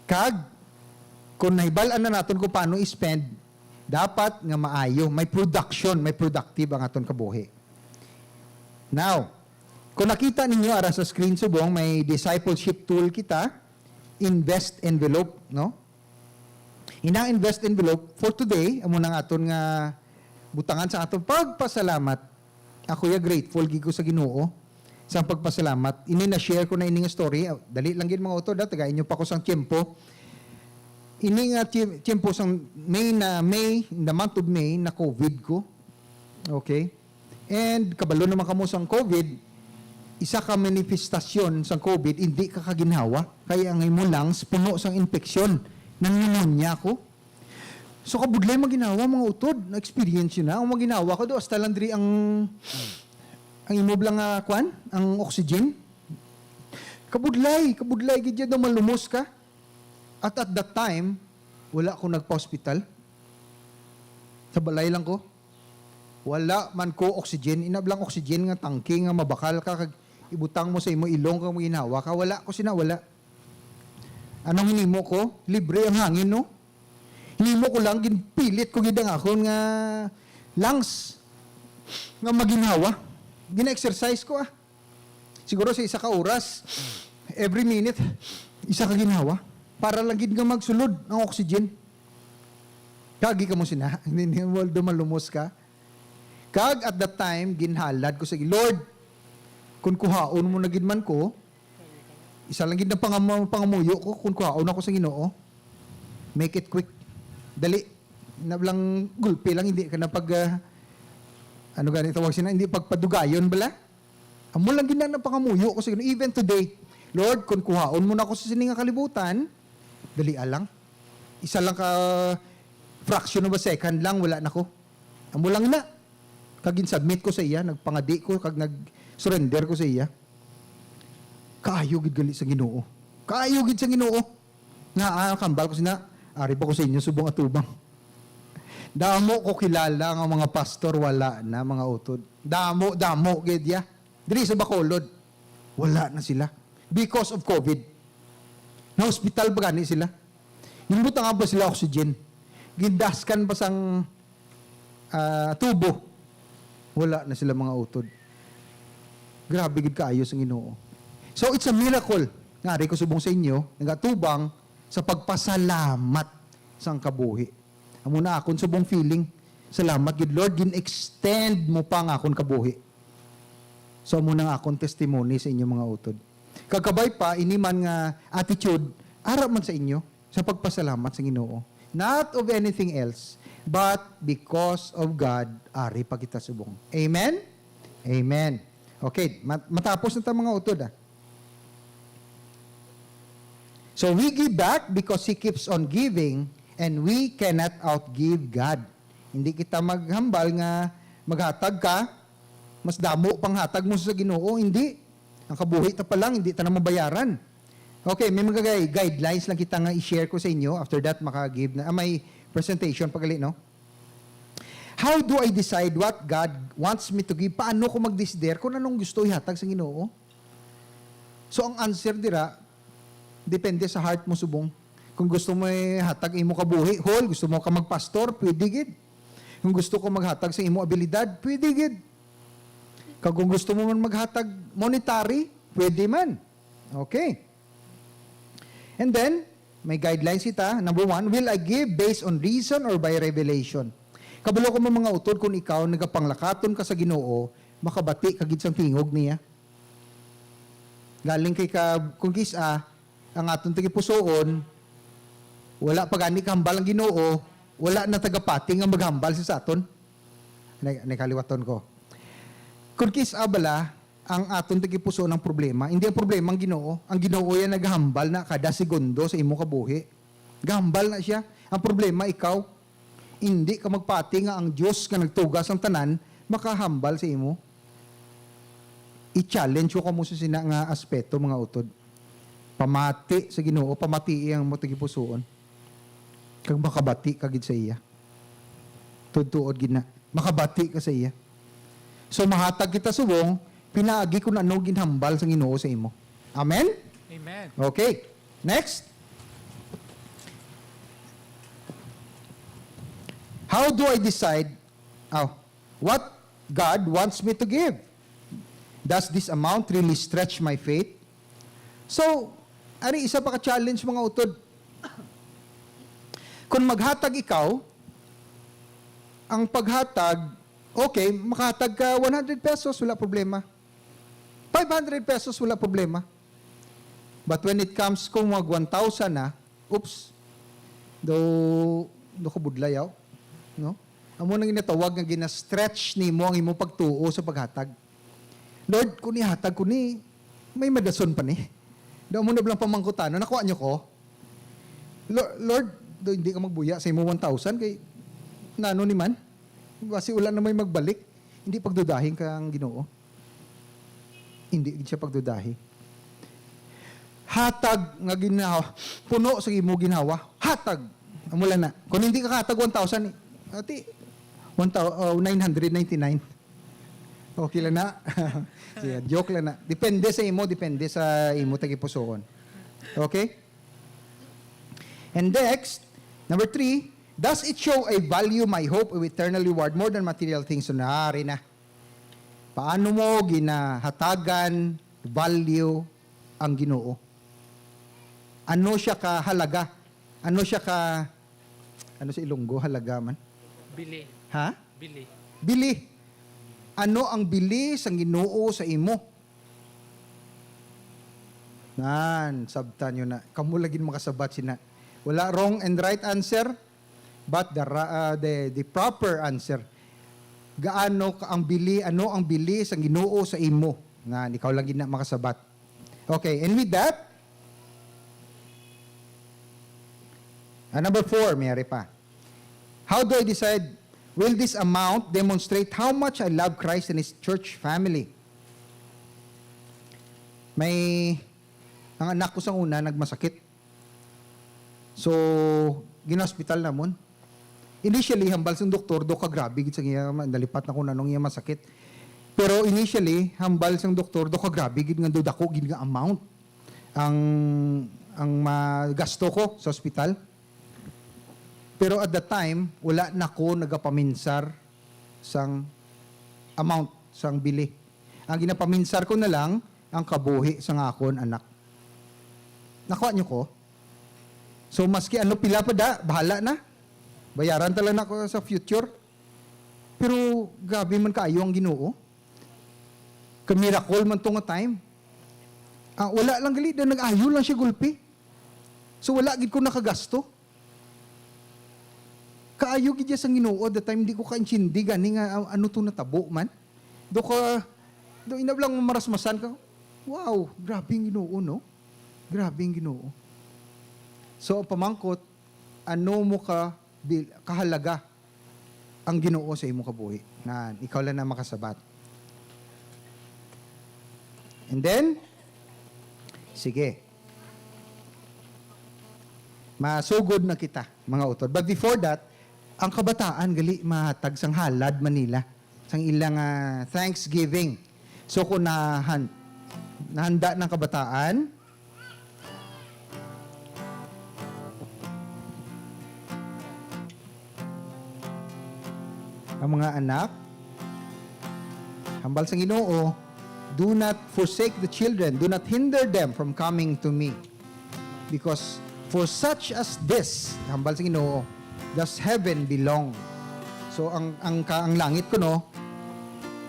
Kag, kung nahibalaan na natin kung paano i-spend, dapat nga maayo, may production, may productive ang aton kabuhi. Now, kung nakita ninyo ara sa screen subong, may discipleship tool kita, invest envelope, no? Inang invest envelope for today, amo nang aton nga butangan sa aton pagpasalamat. Ako ya grateful gid ko sa Ginoo sa pagpasalamat. Ini na share ko na ining story. Dali lang gid mga utod, taga inyo pa ko sang tiempo. Ini nga tiempo sang May, in the month of May, na COVID ko. Okay? And kabalo naman kamo sang COVID, isa ka manifestasyon sang COVID, hindi ka kaginhawa. Kaya ang imo lungs puno sang infeksyon ng pneumonia ko. So kabudlay maginawa mga utod, na experience yun na. Ang maginawa ko do hasta lang diri ang imo blang kwan, ang oxygen. Kabudlay gid do malumos ka. At that time, wala akong nagpa-hospital. Sa balay lang ko. Wala man ko oxygen. Inablang oxygen nga tangke nga mabakal ka. Kag ibutang mo sa imo ilong kang ginawa ka. Wala ko sinawala. Anong hinimo ko? Libre ang hangin, no? Hinimo ko lang, ginpilit ko gidang ako nga lungs nga maginawa. Gina-exercise ko Siguro sa isa ka oras, every minute, isa ka ginawa. Para lang gid nga magsulod ang oxygen. Kagi ka mo sina, hindi mo dumalumos ka. Kag at that time, ginhalad ko sa Lord, kung kuhaon mo na gid man ko, isa lang gid na pangamuyo ko, kung kuhaon ako sa Ginoo, make it quick. Dali. Nablang gulpi lang, hindi ka na ano ganito tawag sina, hindi pagpadugayon bala. Amo lang gid na pangamuyo ko sa Ginoo. Even today, Lord, kung kuhaon mo na ako sa sininga kalibutan, dali alang. Isa lang ka fraction of a second lang, wala na ko. Amo lang na. Kagin submit ko sa iya, nagpangadi ko, kag nag-surrender ko sa iya. Kaayo gid gali sa Ginoo. Kaayo gid sa Ginoo. Nga kambal ko sina, ari pa ko sa inyo subong atubang. Damo ko kilala nga mga pastor, wala na mga utod. Damo gid ya. Diri sa Bacolod, wala na sila. Because of COVID. Na-hospital ba gani sila? Nimbutan nga ba sila oxygen? Gindaskan ba sang tubo? Wala na sila mga utod. Grabe gid kaayo sa Ginoo. So it's a miracle. Ngari ko subong sa inyo, nagatubang sa pagpasalamat sang kabuhi. Amo na akon subong feeling. Salamat gid Lord, gin-extend mo pa nga akon kabuhi. So amo na akon testimony sa inyo mga utod. Kagabay pa, iniman nga attitude, arap man sa inyo, sa pagpasalamat sa Ginoo. Not of anything else, but because of God, ari pa kita subong. Amen? Amen. Okay, matapos na tayo mga utod. So we give back because He keeps on giving, and we cannot outgive God. Hindi kita maghambal nga maghatag ka, mas damo pang hatag mo sa Ginoo, hindi. Ang kabuhi ta pa lang, hindi ta na mabayaran. Okay, may mga guidelines lang kita nga i-share ko sa inyo. After that, maka-give na. May presentation pagali, no? How do I decide what God wants me to give? Paano ko mag-desider kung anong gusto ihatag sa Ginoo? So, ang answer dira, depende sa heart mo subong. Kung gusto mo ihatag imo kabuhi, whole, gusto mo ka magpastor, pwede gid. Kung gusto ko maghatag sa imo abilidad, pwede gid. Kung gusto mo man maghatag monetary, pwede man. Okay. And then, may guidelines ita. Number 1, will I give based on reason or by revelation? Kabalo ko mga utod kung ikaw nagapanglakaton ka sa Ginoo, makabati kagid sang tingog niya. Galing kay kung kisa, ang aton tagipusoon, wala pa gani kahambal ang Ginoo, wala na tagapati nga maghambal sa aton. Nakaliwaton ko. Kung kisa bala, ang aton tagipuso ng problema. Hindi ang problema ang Ginoo. Ang Ginoo yan naghambal na kada segundo sa imo kabuhi. Gahambal na siya. Ang problema ikaw, hindi ka magpati nga ang Diyos nga nagtugas ang tanan, makahambal sa imo. I-challenge ko mo sa sina nga aspeto mga utod. Pamati sa Ginoo, pamati ang mo tagipusoon. Kag makabati kagid sa iya. Tudtuod gid na. Makabati ka sa iya. So mahatag kita subong, pinaagi ko na ano ginhambal sa Ginoo sa imo. Amen? Amen. Okay. Next. How do I decide what God wants me to give? Does this amount really stretch my faith? So, ari isa pa ka-challenge mga utod. Kung maghatag ikaw, ang paghatag, okay, makahatag ka 100 pesos, wala problema. 500 pesos, wala problema. But when it comes kung mag 1,000 na, oops, do ko budlayaw, no? Amo nang ginatawag nga gina-stretch nimo ang imong pagtuo sa paghatag. Lord, kung ihatag ko ni, may madason pa ni. Daw mo na bilang pamangkutan, nakuha niyo ko. Lord, hindi ka magbuya sa imo 1,000 kay nano ni man. Kasi wala na may magbalik. Hindi pagdudahin ka ang Ginoo. Hindi siya pagdudahi. Hatag nga ginawa, puno sa imo ginawa, hatag. Amula na. Kung hindi ka hatag 1,000, ati 999. Okay lang na. Siya, joke lang na. Depende sa imo tagipusoon. Okay? And next, number 3, does it show I value my hope of eternal reward more than material things? So, naari na. Paano mo ginahatagan, value ang Ginoo? Ano siya kahalaga? Ano siya ano sa Ilonggo, halaga man? Bili. Ha? Bili. Bili. Ano ang bili sa Ginoo sa imo? Sabtan nyo na. Kamu lagi makasabat sina. Wala wrong and right answer, but the proper answer. Gaano ka ang bili, ano ang bili sa Ginoo sa imo? Nga, ikaw lagi na makasabat. Okay, and with that, number 4, mayari pa. How do I decide, will this amount demonstrate how much I love Christ and His church family? Ang anak ko sa una, nagmasakit. So, gina-hospital namon. Initially, hambal sa doktor, do ka grabe, sa iya, nalipat na ko na nung iya masakit. Pero initially, hambal sa doktor, do ka grabe, gid nga do dako, gid nga amount ang magasto ko sa hospital. Pero at that time, wala na ko nagapaminsar sang amount, sang bili. Ang ginapaminsar ko na lang, ang kabuhi sang akon anak. Nakuha niyo ko? So, maski ano pila pa da, bahala na. Bayaran talaga ako sa future. Pero, gabi man kaayo ang Ginoo. Ka-miracle man to nga time. Wala lang gali, nag-ayo lang siya gulpi. So, wala gid ko nakagasto. Kaayo gid sa Ginoo, the time di ko ka-intindi gani nga ano to natabo man. Do inablang marasmasan ka. Wow, grabe ang Ginoo, no? Grabe ang Ginoo. So, pamangkot, ano mo kahalaga ang Ginoo sa imong kabuhi? Na ikaw lang na makasabat. And then, sige. Masugod na kita, mga utod. But before that, ang kabataan, gali, mahatag sang halad Manila. Sang ilang Thanksgiving. So, kung nahanda ng kabataan, ang mga anak, hambal sa Ginoo, do not forsake the children, do not hinder them from coming to me. Because for such as this, hambal sa Ginoo, does heaven belong. So ang langit ko no,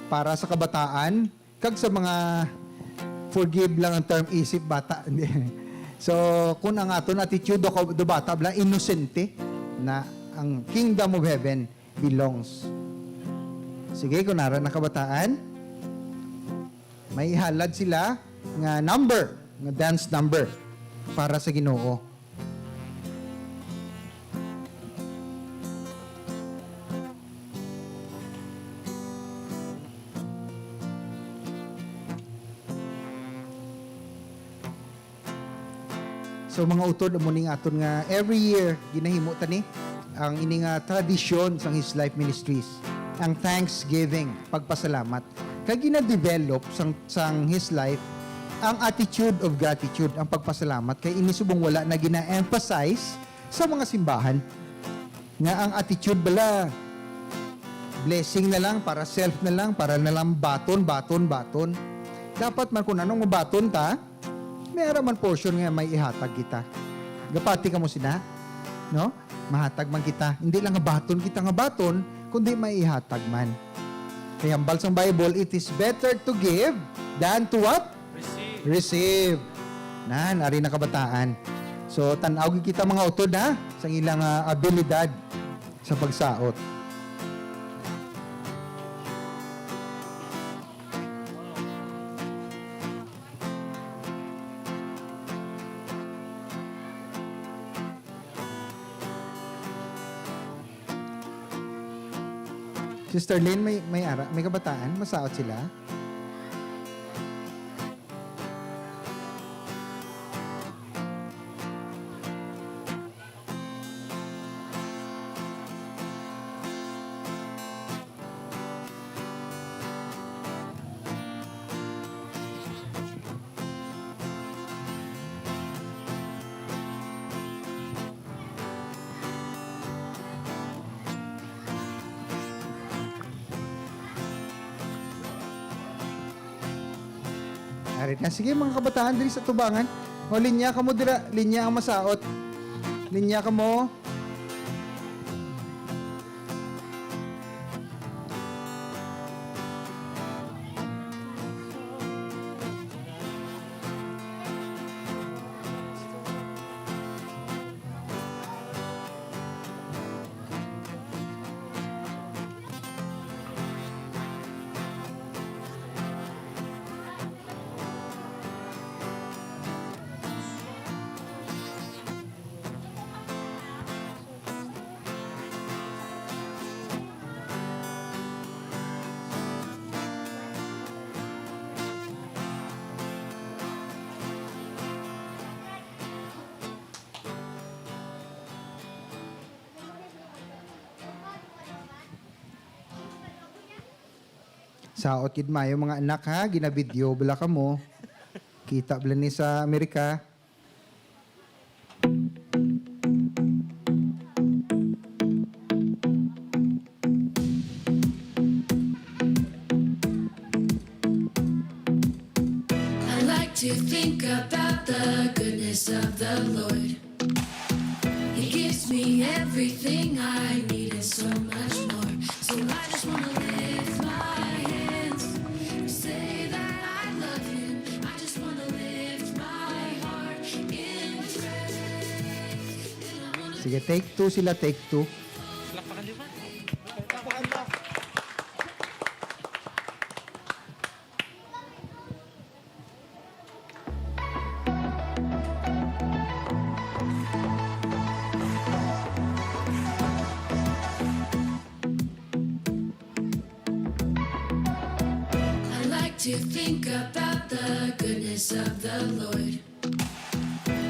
para sa kabataan, kag sa mga forgive lang ang term isip bata. So kung ang aton attitude do bata bla inosente na ang kingdom of heaven belongs. Sige, kunara na kabataan. may ihalad sila nga number, nga dance number para sa Ginoo. So mga utod amo ning aton nga every year ginahimo tani ang ini nga tradisyon sang His Life Ministries, ang Thanksgiving, pagpasalamat. Kay gina-develop sang His Life ang attitude of gratitude, ang pagpasalamat, kay ini subong wala na gina-emphasize sa mga simbahan nga ang attitude bala blessing na lang, para self na lang, para na lang baton. Dapat man kung anong mabaton ta, may araman portion nga may ihatag kita. Gapati ka mo sina, no? Mahatag man kita. Hindi lang nga baton, kundi may ihatag man. Kaya ang balsang Bible, it is better to give than to what? Receive. Ari na kabataan. So, tanaw kita mga utod ha, sa ilang abilidad sa pagsaot. Sister Lynn, may kabataan, masaot sila. Arit na. Sige mga kabataan diri sa tubangan. O linya ka mo dira, linya ang masaot. Linya ka mo. Saot kid mayo mga anak ha, gina-video bala ka mo. Kita bala ni sa Amerika. I like to think about the goodness of the Lord. He gives me everything I need and so much more. So I just want to lift my hands and say that I love Him. I just want to lift my heart in praise. And I wanna Sige, take two sila, take two. Palakpakan di ba? I like to think about the goodness of the Lord.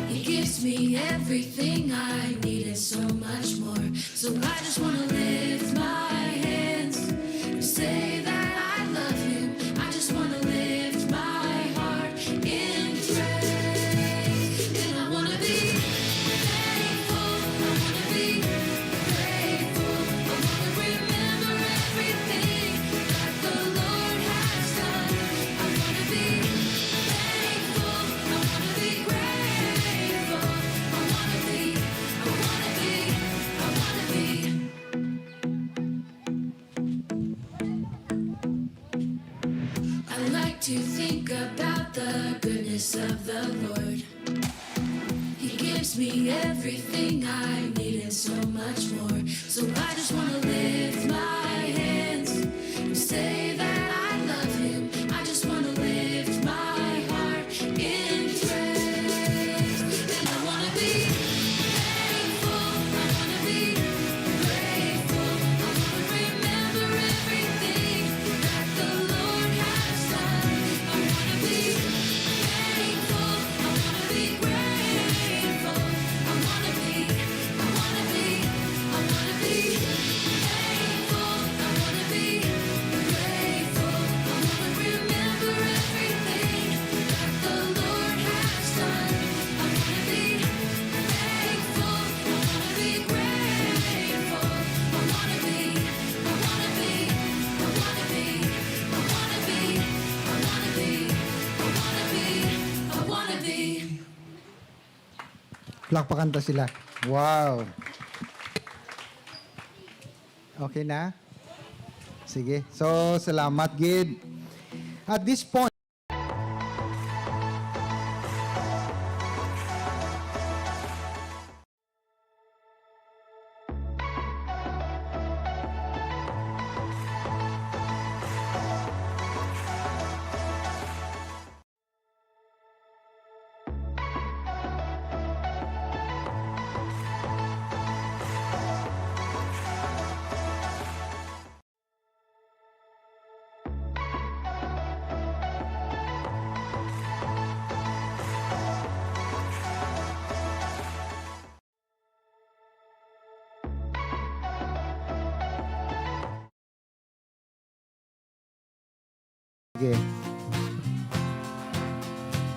He gives me everything I need and so much more. So I just want to lift my hands and say that I love Him. I just want to lift my heart in praise. And I want to be thankful. I want to be grateful. I want to remember everything that the Lord has done. I want to be thankful. I want to be grateful. I want to be. I like to think about the goodness of the Lord. He gives me everything I need and so much more. So I just want to lift my hands and say that I love Him. I just want to lift Palakpakan ta sila. Wow. Okay na? Sige. So, salamat, Gid. At this point, sige.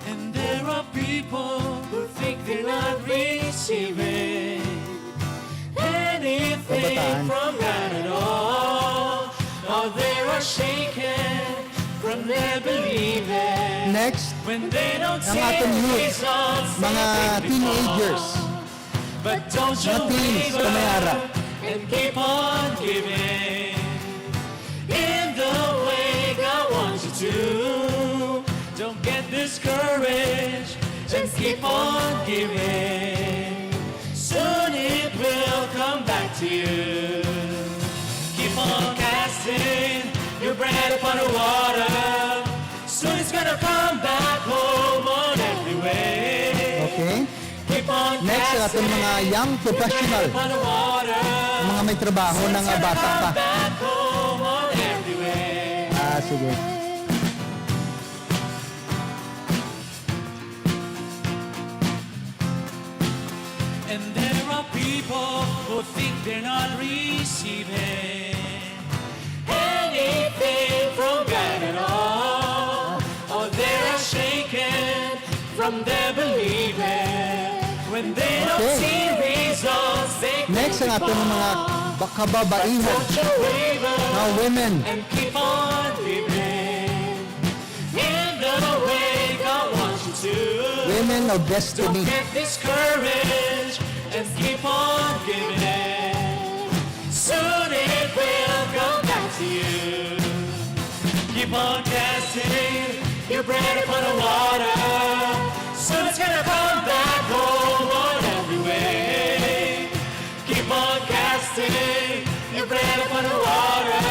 And there are people who think they're not receiving anything Kabataan. from God at all. Or they are shaken from their believing Next, when they don't ang see ating youth, results they mga think teenagers, before. But don't you mga teens, waver kamayara. and keep on giving in the way God wants you to. Don't get discouraged, just keep on giving. Soon it will come back to you. Keep on casting your bread upon the water. Soon it's gonna come back home on every way. Okay? Keep on Next, ang ating mga young professional, upon the water. mga may trabaho ng bata pa. Back home on every way. Sige. And there are people who think they're not receiving anything from God at all. Or they are shaken from their believing when they don't Okay. see results. They Next, ang ating mga kababaihan, don't you waver mga women, and keep on believing in the way God wants you to. women of Don't destiny. get discouraged and keep on giving. Soon it will come back to you. Keep on casting your bread upon the water. Soon it's gonna come back home on every way. Keep on casting your bread upon the water.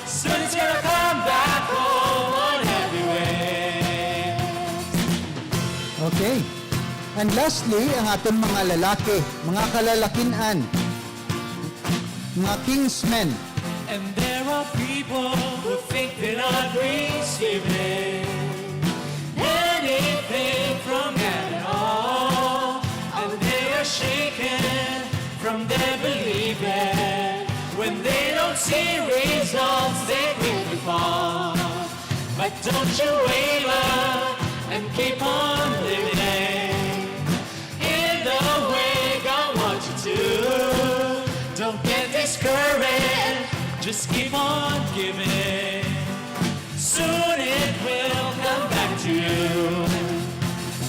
Soon it's gonna come back home on every way. Okay. And lastly, ang ating mga lalaki, mga kalalakinan, mga kingsmen, And there are people who think they're not receiving anything from God at all. And they are shaken from their believing when they don't see results they quickly fall. But don't you waver and keep on living in the way God wants you to. Don't get discouraged, just keep on giving. Soon it will come back to you.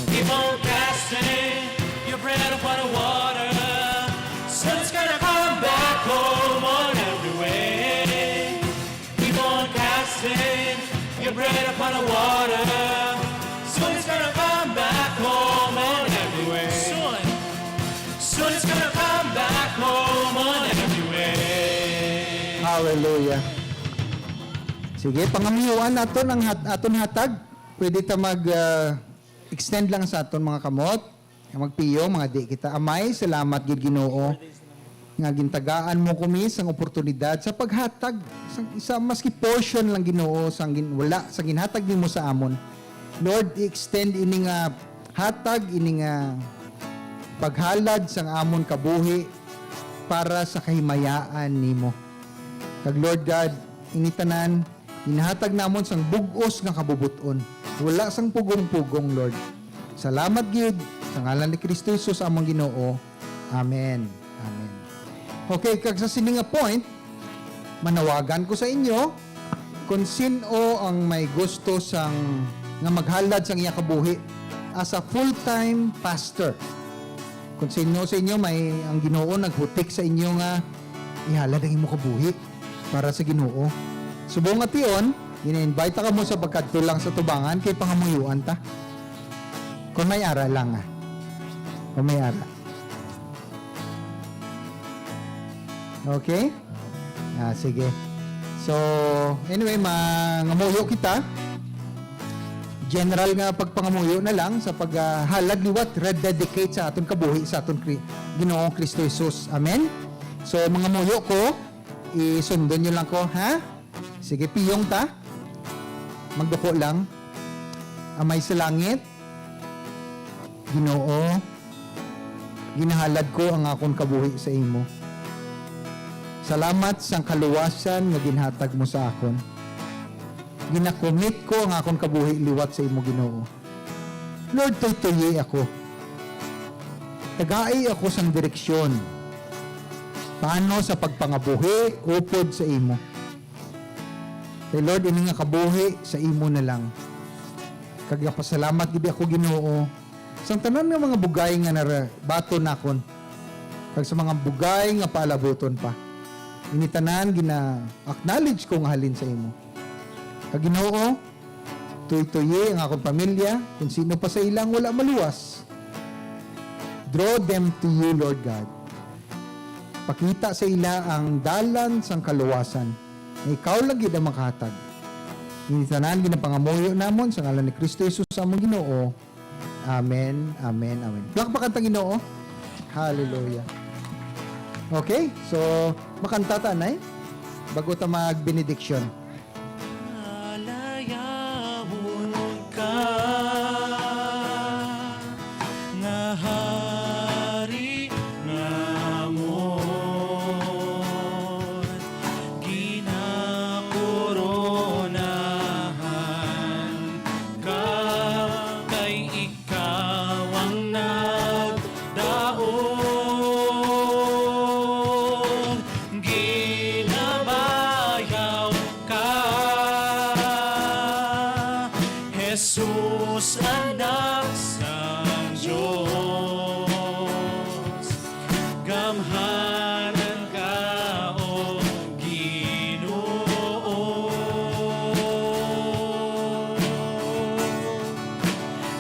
Keep on casting your bread upon the water. Soon it's gonna come back home on every way. Keep on casting your bread upon the water. Soon it's gonna come back home on every way. Soon it's gonna come back home on every way. hallelujah. Sige, pangamihuan naton ang aton hatag. Pwede ta extend lang sa aton mga kamot. Magpiyo, mga di kita. Amay, salamat gid Ginoo. Nga gintagaan mo kumi sang oportunidad sa paghatag. Isa maski portion lang Ginoo sang wala sa ginhatag nimo sa amon. Lord, extend ini nga hatag, ini nga paghalad sang amon kabuhi para sa kahimayaan nimo. Kag Lord God, initanan, inahatag namon sang bugos nga kabubuton. Wala sang pugong-pugong, Lord. Salamat gid sa ngalan ni Kristo Jesus among Ginoo. Amen. Amen. Okay, kag sa sini nga point, manawagan ko sa inyo kung sino ang may gusto sang nga maghalad sang iya kabuhi as a full-time pastor. Kung sa inyo may ang Ginoo naghutik sa inyo nga ihalad ang imo kabuhi para sa Ginoo. Subong nga tiyon, gina-invite ka mo sa pagkadtulang sa tubangan kay pangamuyuan ta. Kung may ara lang ah. Kung may ara. Okay? Sige. So, anyway, mangamuyo kita. General nga pagpangamuyo na lang sa paghalad liwat, rededicate sa aton kabuhi sa aton Ginoong Kristo Jesus. Amen? So, mga muyo ko, isundon nyo lang ko, ha? Sige, piyong ta. Magduko lang. Amay sa langit. Ginoo, ginahalad ko ang akong kabuhi sa imo. Salamat sa kaluwasan nga ginhatag mo sa akon. Ginakomit ko ang akong kabuhi liwat sa imo, Ginoo. Lord, tuytoyi ako. Tagaay ako sang direksyon. Paano sa pagpangabuhi, upod sa imo. Kay Lord, ini nga kabuhi sa imo na lang. Kagapasalamat gid ako, Ginoo. Sang tanan nga mga bugay nga narabaton nakon. Kag sa mga bugay nga paalabuton pa. Ini tanan gina-acknowledge ko nga halin sa imo. Kag Ginoo, tuytoyi ang akong pamilya, kung sino pa sa ilang wala maluwas. Draw them to you, Lord God. Pakita sa ila ang dalan sang kaluwasan na ikaw lang gid ang makahatag. Ini tanan ginapangamuyo namon sa ngalan ni Kristo Jesus among Ginoo. Amen, amen, amen. Lakpakan ta, Ginoo. Hallelujah. Okay, so makanta ta nay bago ta mag-benediction. Alayawon ka nga hari namon, ginakoronahan ka, kay ikaw ang nagdaon, ginabayaw ka, Jesus, anak sang Diyos. Gamhanan ka, O Ginoo.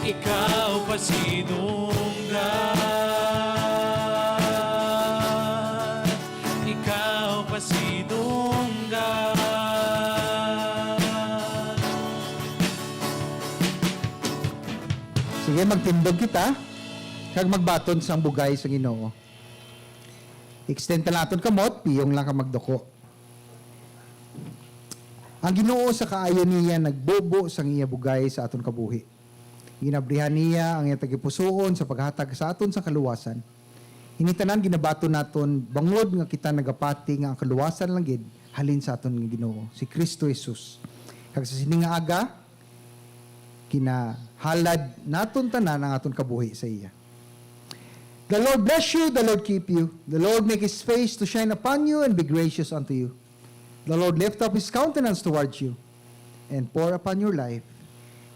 Ikaw pa sinunggan, ikaw pa sinunggan. Sige, magtindog kita. Kag magbaton sang bugay sa Ginoo. Extend ta naton kamot, piyong lang ka magduko. Ang Ginoo sa kaayo niya nagbobo sang iya bugay sa aton kabuhi. Ginabrihan niya ang iya tagipusoon sa paghatag sa aton sa kaluwasan. Hinitanan ginabaton naton bangod nga kita nagapati nga ang kaluwasan lang gid halin sa aton nga Ginoo, si Kristo Jesus. Kag sa sining nga aga, kinahalad naton tanan ang aton kabuhi sa iya. The Lord bless you, the Lord keep you. The Lord make His face to shine upon you and be gracious unto you. The Lord lift up His countenance towards you and pour upon your life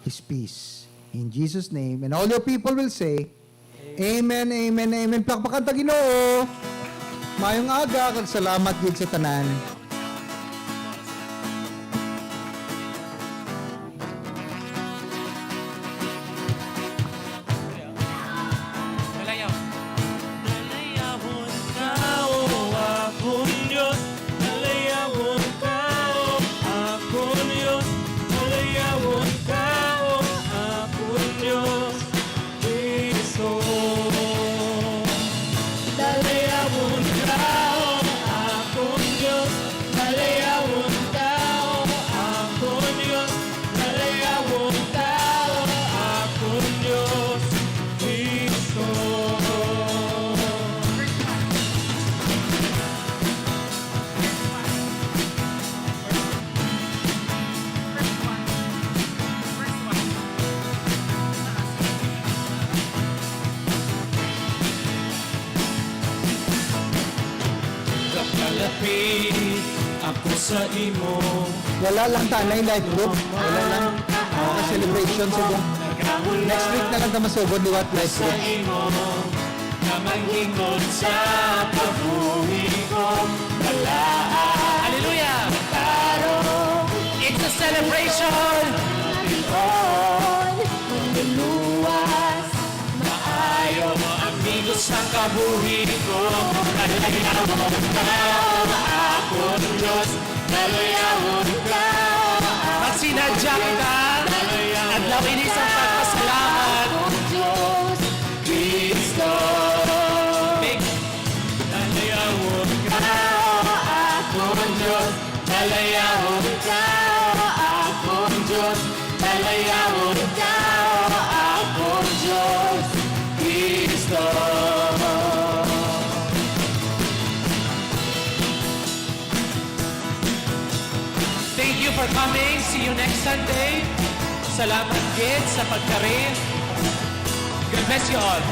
His peace. In Jesus' name. And all your people will say, Amen, amen, amen. Plakpakan ta, Ginoo. Mayong aga, kag salamat gid sa tanan. Malayaw. Nalayawon ka, O akong Diyos. Nalayawon ka, O akong Diyos. Nalayawon ka, O akong Diyos. Kristo. Nalayawon ka, O akong Diyos. Nalayawon ka, O akong Diyos. Nalayawon ka, O akong Diyos. Kristo. Kapalapit ako sa imo. Wala lang tanay life group. Wala lang celebration sa buong. Next week na lang ta masugod liwat life Sa group. imo na maglingkod sa kabuhi ko. Malaan Hallelujah! Tarong It's a celebration! Panginoon, manluluwas, Maayo mo amigos sa kabuhi ko. Nalayawon ka, akong Diyos. Nalayawon ka, Magsinadya kita at lawin isang pagpasalamat. akong Diyos. Kristo. Big Nalayawon ka, akong Diyos. Nalayawon ka, akong Diyos. Nalayawon ka, akong Diyos. Kristo. Thank you for coming. See you next Sunday. Salamat, kids, sa pagkarin. God bless you all.